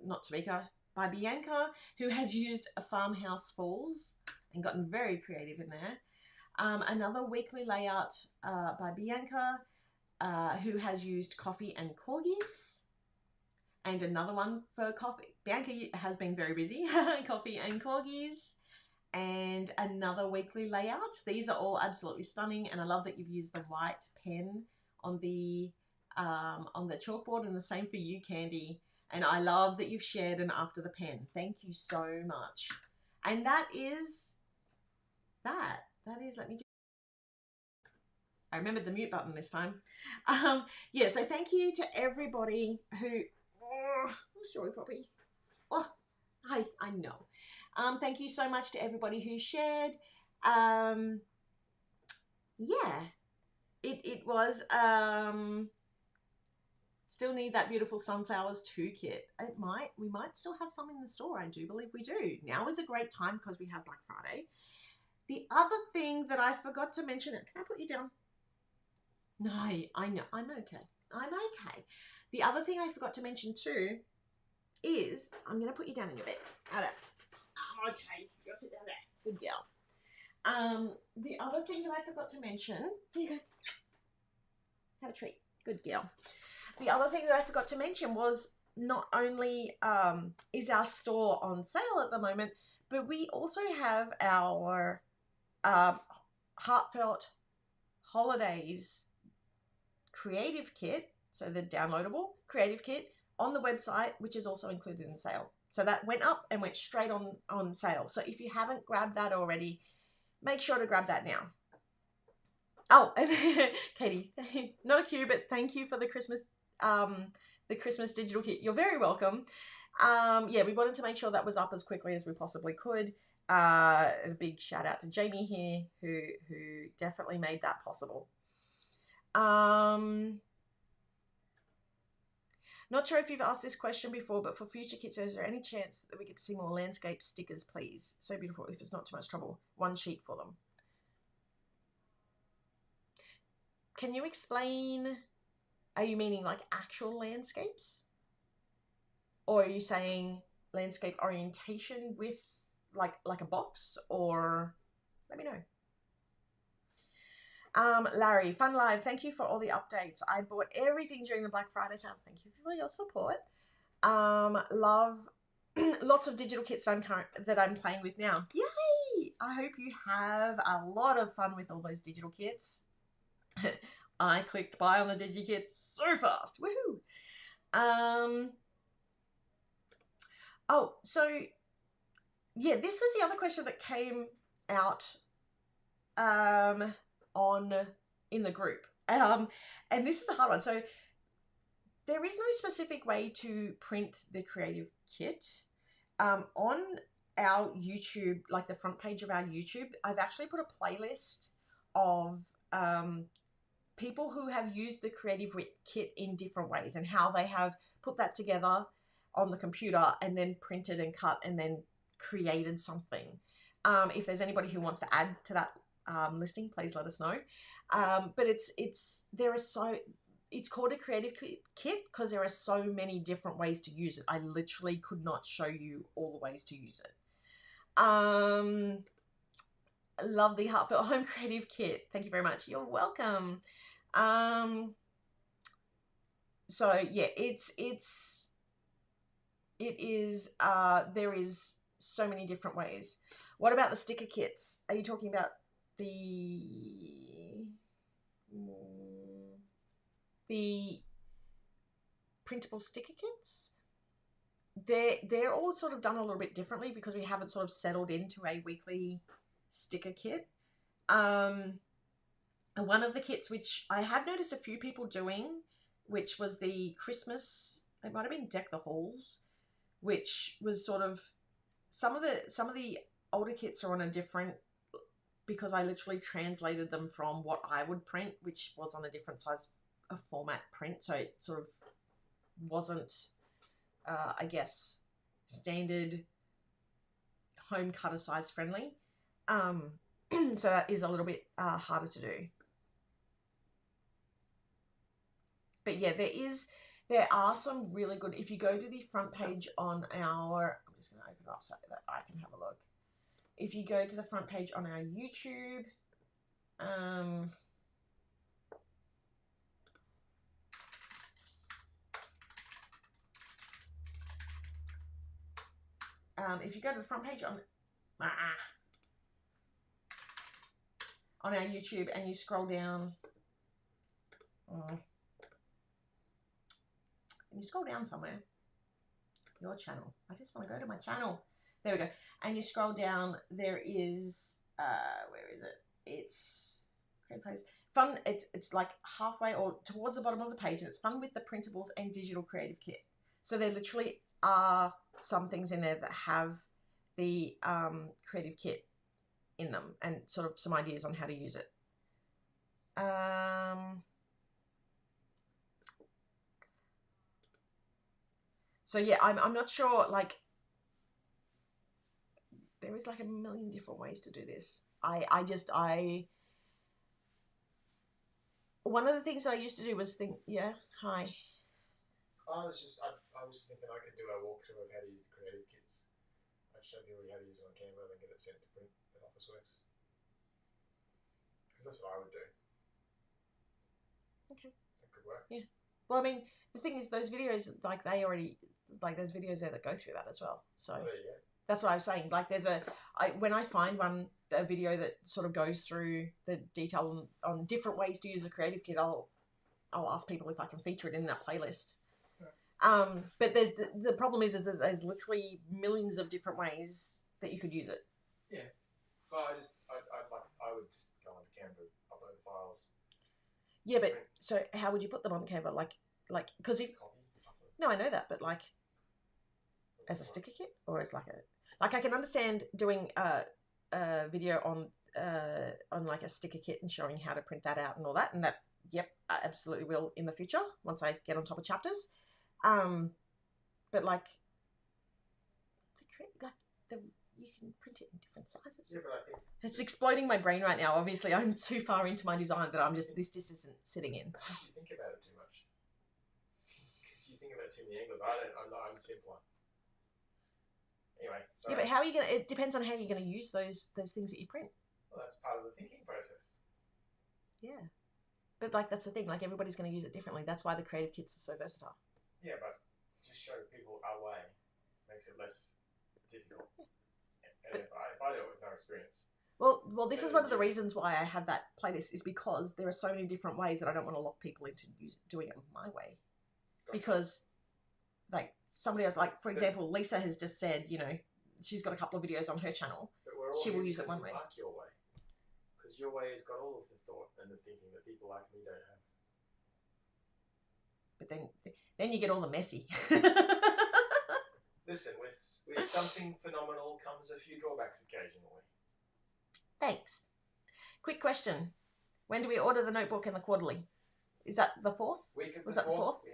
not Tamika, by Bianca, who has used a Farmhouse Falls and gotten very creative in there. Another weekly layout by Bianca, who has used Coffee and Corgis. And another one for Coffee. Bianca has been very busy. Coffee and Corgis. And another weekly layout. These are all absolutely stunning, and I love that you've used the white pen on the chalkboard, and the same for you, Candy. And I love that you've shared an after the pen. Thank you so much. And that is that. That is, let me just, I remembered the mute button this time. Yeah, so thank you to everybody who, oh, sorry, Poppy. Oh, I know. Thank you so much to everybody who shared. Yeah, it was Still need that beautiful Sunflowers 2 kit. We might still have some in the store. I do believe we do. Now is a great time because we have Black Friday. The other thing that I forgot to mention, can I put you down? No, I know, I'm okay. I'm okay. The other thing I forgot to mention too is, I'm going to put you down in your bed. I'm okay. You go sit down there. Good girl. The other thing that I forgot to mention, here you go. Have a treat. Good girl. The other thing that I forgot to mention was not only is our store on sale at the moment, but we also have our Heartfelt Holidays creative kit, so the downloadable creative kit on the website, which is also included in the sale. So that went up and went straight on sale. So if you haven't grabbed that already, make sure to grab that now. Oh, and Katie, not a cue, but thank you for the Christmas digital kit. You're very welcome. Yeah, we wanted to make sure that was up as quickly as we possibly could. A big shout out to Jamie here, who definitely made that possible. Not sure if you've asked this question before, but for future kits, is there any chance that we get to see more landscape stickers, please? So beautiful. If it's not too much trouble, one sheet for them. Can you explain, are you meaning like actual landscapes? Or are you saying landscape orientation with like a box? Or let me know. Larry, Fun Live, thank you for all the updates. I bought everything during the Black Friday sale. Thank you for your support. Love lots of digital kits that I'm playing with now. Yay! I hope you have a lot of fun with all those digital kits. I clicked buy on the DigiKit so fast. Woohoo! Oh, so yeah, this was the other question that came out in the group. And this is a hard one. So there is no specific way to print the creative kit. On our YouTube, like the front page of our YouTube, I've actually put a playlist of people who have used the creative kit in different ways and how they have put that together on the computer and then printed and cut and then created something. If there's anybody who wants to add to that listing, please let us know. But it's called a creative kit because there are so many different ways to use it. I literally could not show you all the ways to use it. Love the Heartfelt Home Creative Kit. Thank you very much. You're welcome. So yeah, there is so many different ways. What about the sticker kits? Are you talking about the printable sticker kits? They're all sort of done a little bit differently because we haven't sort of settled into a weekly sticker kit. One of the kits which I have noticed a few people doing, which was the Christmas, it might have been Deck the Halls, which was sort of some of the older kits are on a different, because I literally translated them from what I would print, which was on a different size of format print, so it sort of wasn't I guess standard home cutter size friendly. So that is a little bit harder to do. But yeah, there are some really good, if you go to the front page on our, I'm just going to open it up so that I can have a look. If you go to the front page on our YouTube, if you go to the front page on our YouTube and you scroll down, and you scroll down somewhere, your channel. I just want to go to my channel. There we go. And you scroll down, there is, where is it? It's Creative Place. Fun, it's like halfway or towards the bottom of the page, and it's Fun with the Printables and Digital Creative Kit. So there literally are some things in there that have the creative kit in them and sort of some ideas on how to use it. So yeah, I'm not sure, like, there is like a million different ways to do this. One of the things that I used to do was think, yeah, hi. I was just thinking I could do a walkthrough of how to use the creative kits. I'd show people how to use it on Canva and then get it sent to print at Officeworks. Because that's what I would do. Okay. That could work. Yeah. Well, I mean, the thing is, those videos, like, they already, like, there's videos there that go through that as well. So there you go. that's what I was saying. Like, when I find a video that sort of goes through the detail on different ways to use a creative kit, I'll ask people if I can feature it in that playlist. But the problem is there's literally millions of different ways that you could use it. Yeah. Well, I would just go on Canva, upload the files. Yeah, but so how would you put them on Canva? Like, because if no, I know that, but like, as a sticker kit or as like I can understand doing a video on like a sticker kit and showing how to print that out and all that, and that, yep, I absolutely will in the future once I get on top of chapters. But like you can print it in different sizes. Yeah, but I think it's exploding my brain right now. Obviously, I'm too far into my design that I'm just this isn't sitting in. You think about it too much. Because you think about too many angles. I'm simpler. Anyway, sorry. Yeah, but how are you gonna? It depends on how you're gonna use those things that you print. Well, that's part of the thinking process. Yeah, but like that's the thing. Like everybody's gonna use it differently. That's why the creative kits are so versatile. Yeah, but just show people our way makes it less difficult. And if I do it with no experience. Well, this is one of the reasons why I have that playlist is because there are so many different ways that I don't want to lock people into doing it my way. Gotcha. Because, like, somebody else, like, for example, Lisa has just said, you know, she's got a couple of videos on her channel. She will use it one way. Like your way. Because your way has got all of the thought and the thinking that people like me don't have. But then you get all the messy. Listen, with something phenomenal comes a few drawbacks occasionally. Thanks. Quick question. When do we order the notebook and the quarterly? Is that the 4th? Was that the 4th?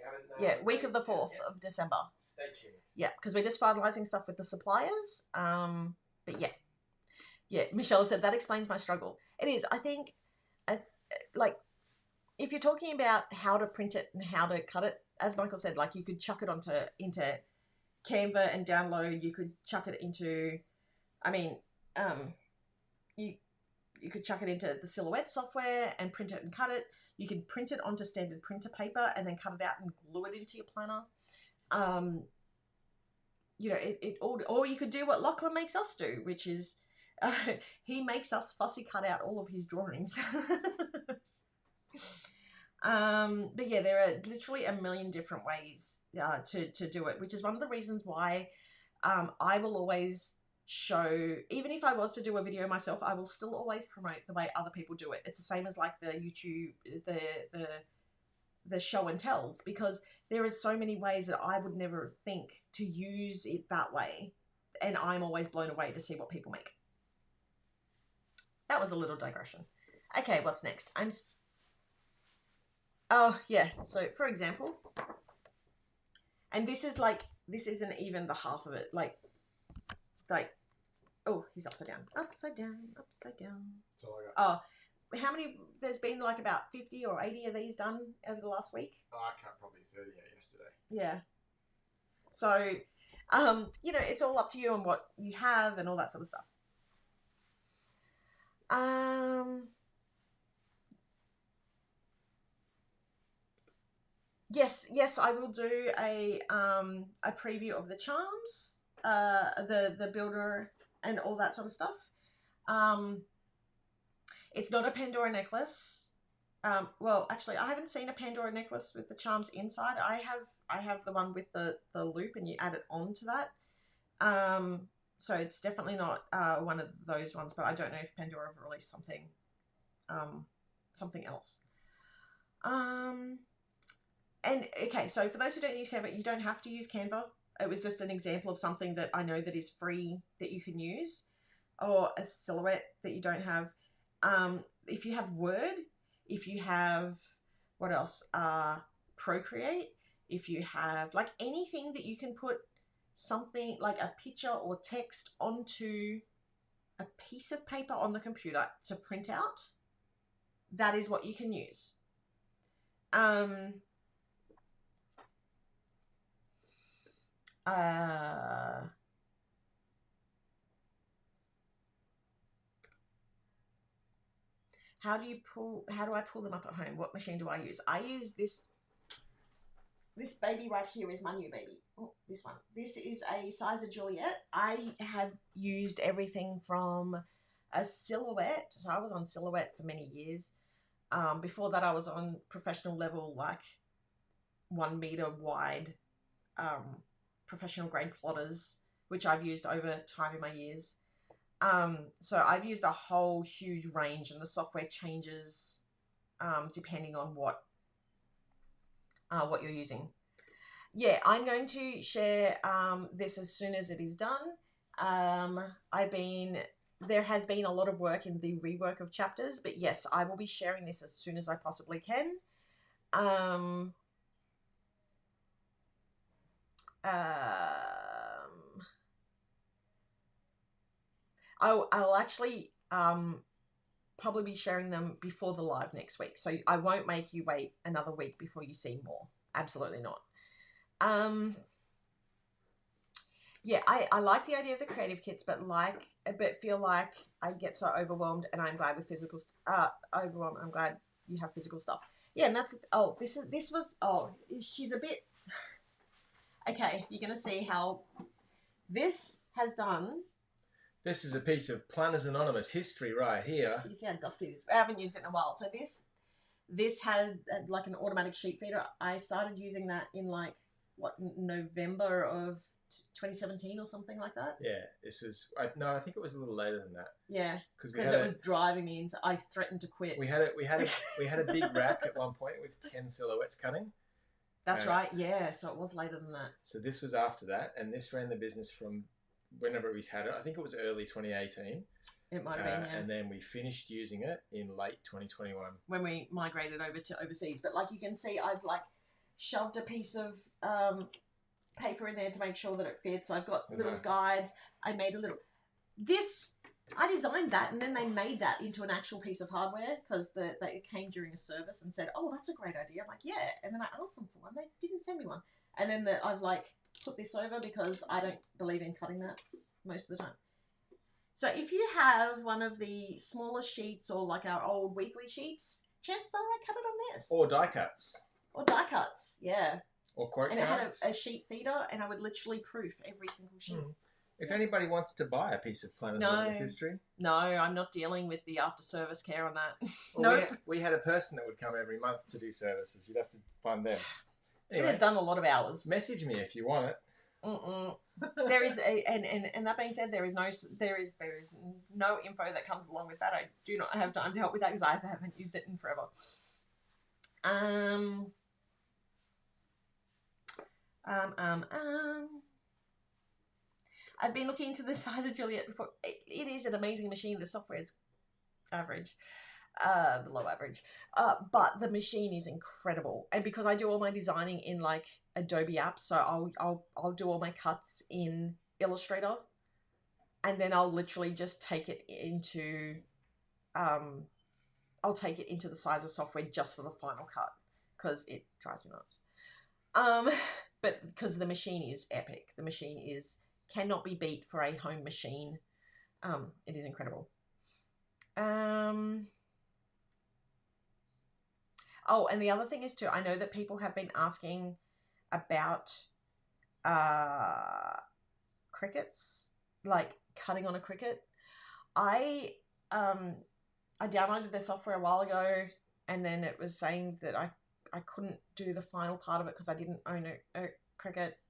Yeah, week of the 4th of December. Stay tuned. Yeah, because we're just finalising stuff with the suppliers. But yeah. Yeah, Michelle said, that explains my struggle. It is. I think, like, if you're talking about how to print it and how to cut it, as Michael said, like, you could chuck it into Canva and download. You could chuck it into, you could chuck it into the Silhouette software and print it and cut it. You could print it onto standard printer paper and then cut it out and glue it into your planner. You know, or you could do what Lachlan makes us do, which is he makes us fussy cut out all of his drawings. But yeah, there are literally a million different ways to do it, which is one of the reasons why I will always show, even if I was to do a video myself, I will still always promote the way other people do it. It's the same as like the YouTube, the show and tells, because there is so many ways that I would never think to use it that way, and I'm always blown away to see what people make. That was a little digression. Okay, what's next? Oh yeah, so for example, and this isn't even the half of it, like, oh, he's upside down. That's all I got. Oh, how many, there's been like about 50 or 80 of these done over the last week? Oh, I cut probably 38 yesterday. Yeah. So, you know, it's all up to you and what you have and all that sort of stuff. Yes, I will do a preview of the charms, the builder and all that sort of stuff. It's not a Pandora necklace. Well, actually, I haven't seen a Pandora necklace with the charms inside. I have the one with the loop, and you add it onto that. So it's definitely not one of those ones, but I don't know if Pandora have released something else. And okay, so for those who don't use Canva, you don't have to use Canva. It was just an example of something that I know that is free that you can use, or a Silhouette that you don't have. If you have Word, if you have, what else? Procreate, if you have like anything that you can put something like a picture or text onto a piece of paper on the computer to print out, that is what you can use. How do I pull them up at home? What machine do I use? I use this baby right here is my new baby. Oh, this one. This is a Sizer Juliet. I have used everything from a Silhouette. So I was on Silhouette for many years. Before that, I was on professional level, like 1 meter wide professional grade plotters, which I've used over time in my years. So I've used a whole huge range, and the software changes depending on what you're using. Yeah, I'm going to share this as soon as it is done. There has been a lot of work in the rework of chapters, but yes, I will be sharing this as soon as I possibly can. I'll actually probably be sharing them before the live next week, so I won't make you wait another week before you see more. Absolutely not. Yeah, I like the idea of the creative kits, but feel like I get so overwhelmed, and I'm glad with physical overwhelmed. I'm glad you have physical stuff. Yeah, and that's she's a bit okay. You're gonna see how this has done. This is a piece of Planners Anonymous history right here. You can see how dusty this is. I haven't used it in a while. So this had like an automatic sheet feeder. I started using that in like November of 2017 or something like that. Yeah, this was I think it was a little later than that. Yeah, because it was driving me into. I threatened to quit. We had a big rack at one point with 10 silhouettes cutting. That's right. Yeah, so it was later than that. So this was after that, and this ran the business from whenever we had it. I think it was early 2018. It might have been, yeah. And then we finished using it in late 2021 when we migrated over to overseas. But like you can see, I've like shoved a piece of paper in there to make sure that it fits. I've got little guides. I made a little. I designed that, and then they made that into an actual piece of hardware because they came during a service and said, "Oh, that's a great idea." I'm like, "Yeah," and then I asked them for one. They didn't send me one, and then I've like put this over because I don't believe in cutting mats most of the time. So if you have one of the smaller sheets or like our old weekly sheets, chances are I cut it on this. or die cuts Or die cuts, yeah. or quote And cards. it had a sheet feeder, and I would literally proof every single sheet. If anybody wants to buy a piece of Planners Anonymous history, no, I'm not dealing with the after service care on that. well, we had a person that would come every month to do services. You'd have to find them. Anyway, It has done a lot of hours. message me if you want it. There is and that being said, there is no info that comes along with that. I do not have time to help with that because I haven't used it in forever. I've been looking into the Sizer Juliet before. It is an amazing machine. The software is average, below average, but the machine is incredible. And because I do all my designing in like Adobe apps, so I'll do all my cuts in Illustrator, and then I'll literally just take it into the Sizer software just for the final cut because it drives me nuts. But because the machine is epic, the machine cannot be beat for a home machine. It is incredible. Oh, and the other thing is too, I know that people have been asking about crickets, like cutting on a cricket. I downloaded the software a while ago, and then it was saying that I couldn't do the final part of it because I didn't own a cricket,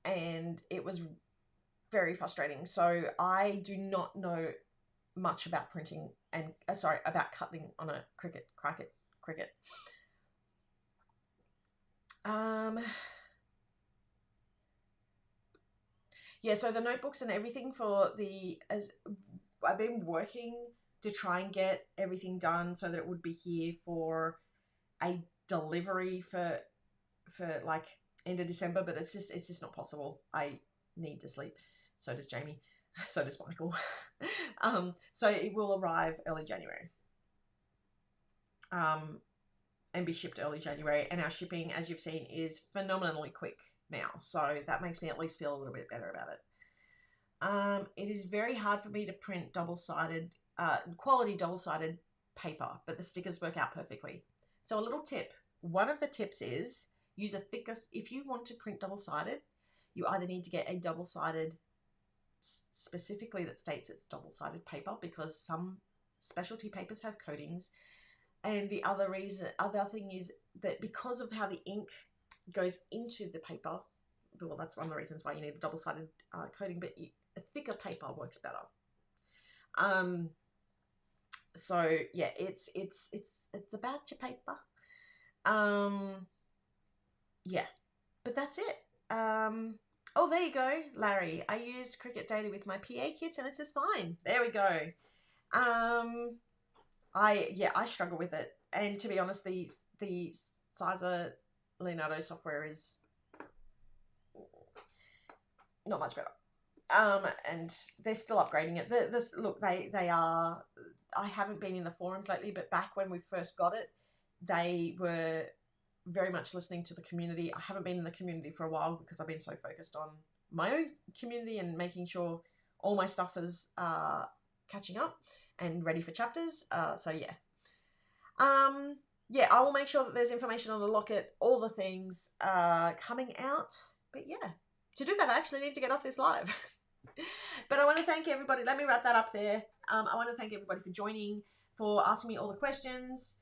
and it was very frustrating. So I do not know much about printing and about cutting on a cricket. Yeah, so the notebooks and everything as I've been working to try and get everything done so that it would be here for a delivery for for like end of December, but it's just not possible. I need to sleep. So does Jamie. So does Michael. So it will arrive early January. And be shipped early January. And our shipping, as you've seen, is phenomenally quick now. So that makes me at least feel a little bit better about it. It is very hard for me to print double-sided, quality double-sided paper, but the stickers work out perfectly. So a little tip. One of the tips is use a thicker, if you want to print double-sided, you either need to get a double-sided specifically that states it's double-sided paper, because some specialty papers have coatings. And the other thing is that because of how the ink goes into the paper, well, that's one of the reasons why you need a double-sided coating, but a thicker paper works better. So yeah, it's about your paper. Yeah, but that's it. Oh, there you go, Larry. I used Cricut Data with my PA kits and it's just fine. There we go. I struggle with it, and to be honest, the Sizer Leonardo software is not much better. And they're still upgrading it. Look, they are. I haven't been in the forums lately, but back when we first got it, they were very much listening to the community. I haven't been in the community for a while because I've been so focused on my own community and making sure all my stuff is catching up and ready for chapters. So yeah. Yeah, I will make sure that there's information on the locket, all the things coming out. But yeah, to do that, I actually need to get off this live. But I want to thank everybody. Let me wrap that up there. I want to thank everybody for joining, for asking me all the questions.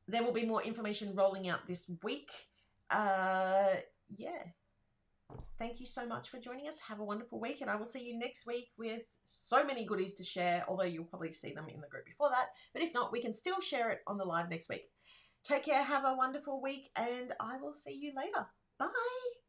There will be more information rolling out this week. Yeah. Thank you so much for joining us. Have a wonderful week, and I will see you next week with so many goodies to share, although you'll probably see them in the group before that. But if not, we can still share it on the live next week. Take care, have a wonderful week, and I will see you later. Bye.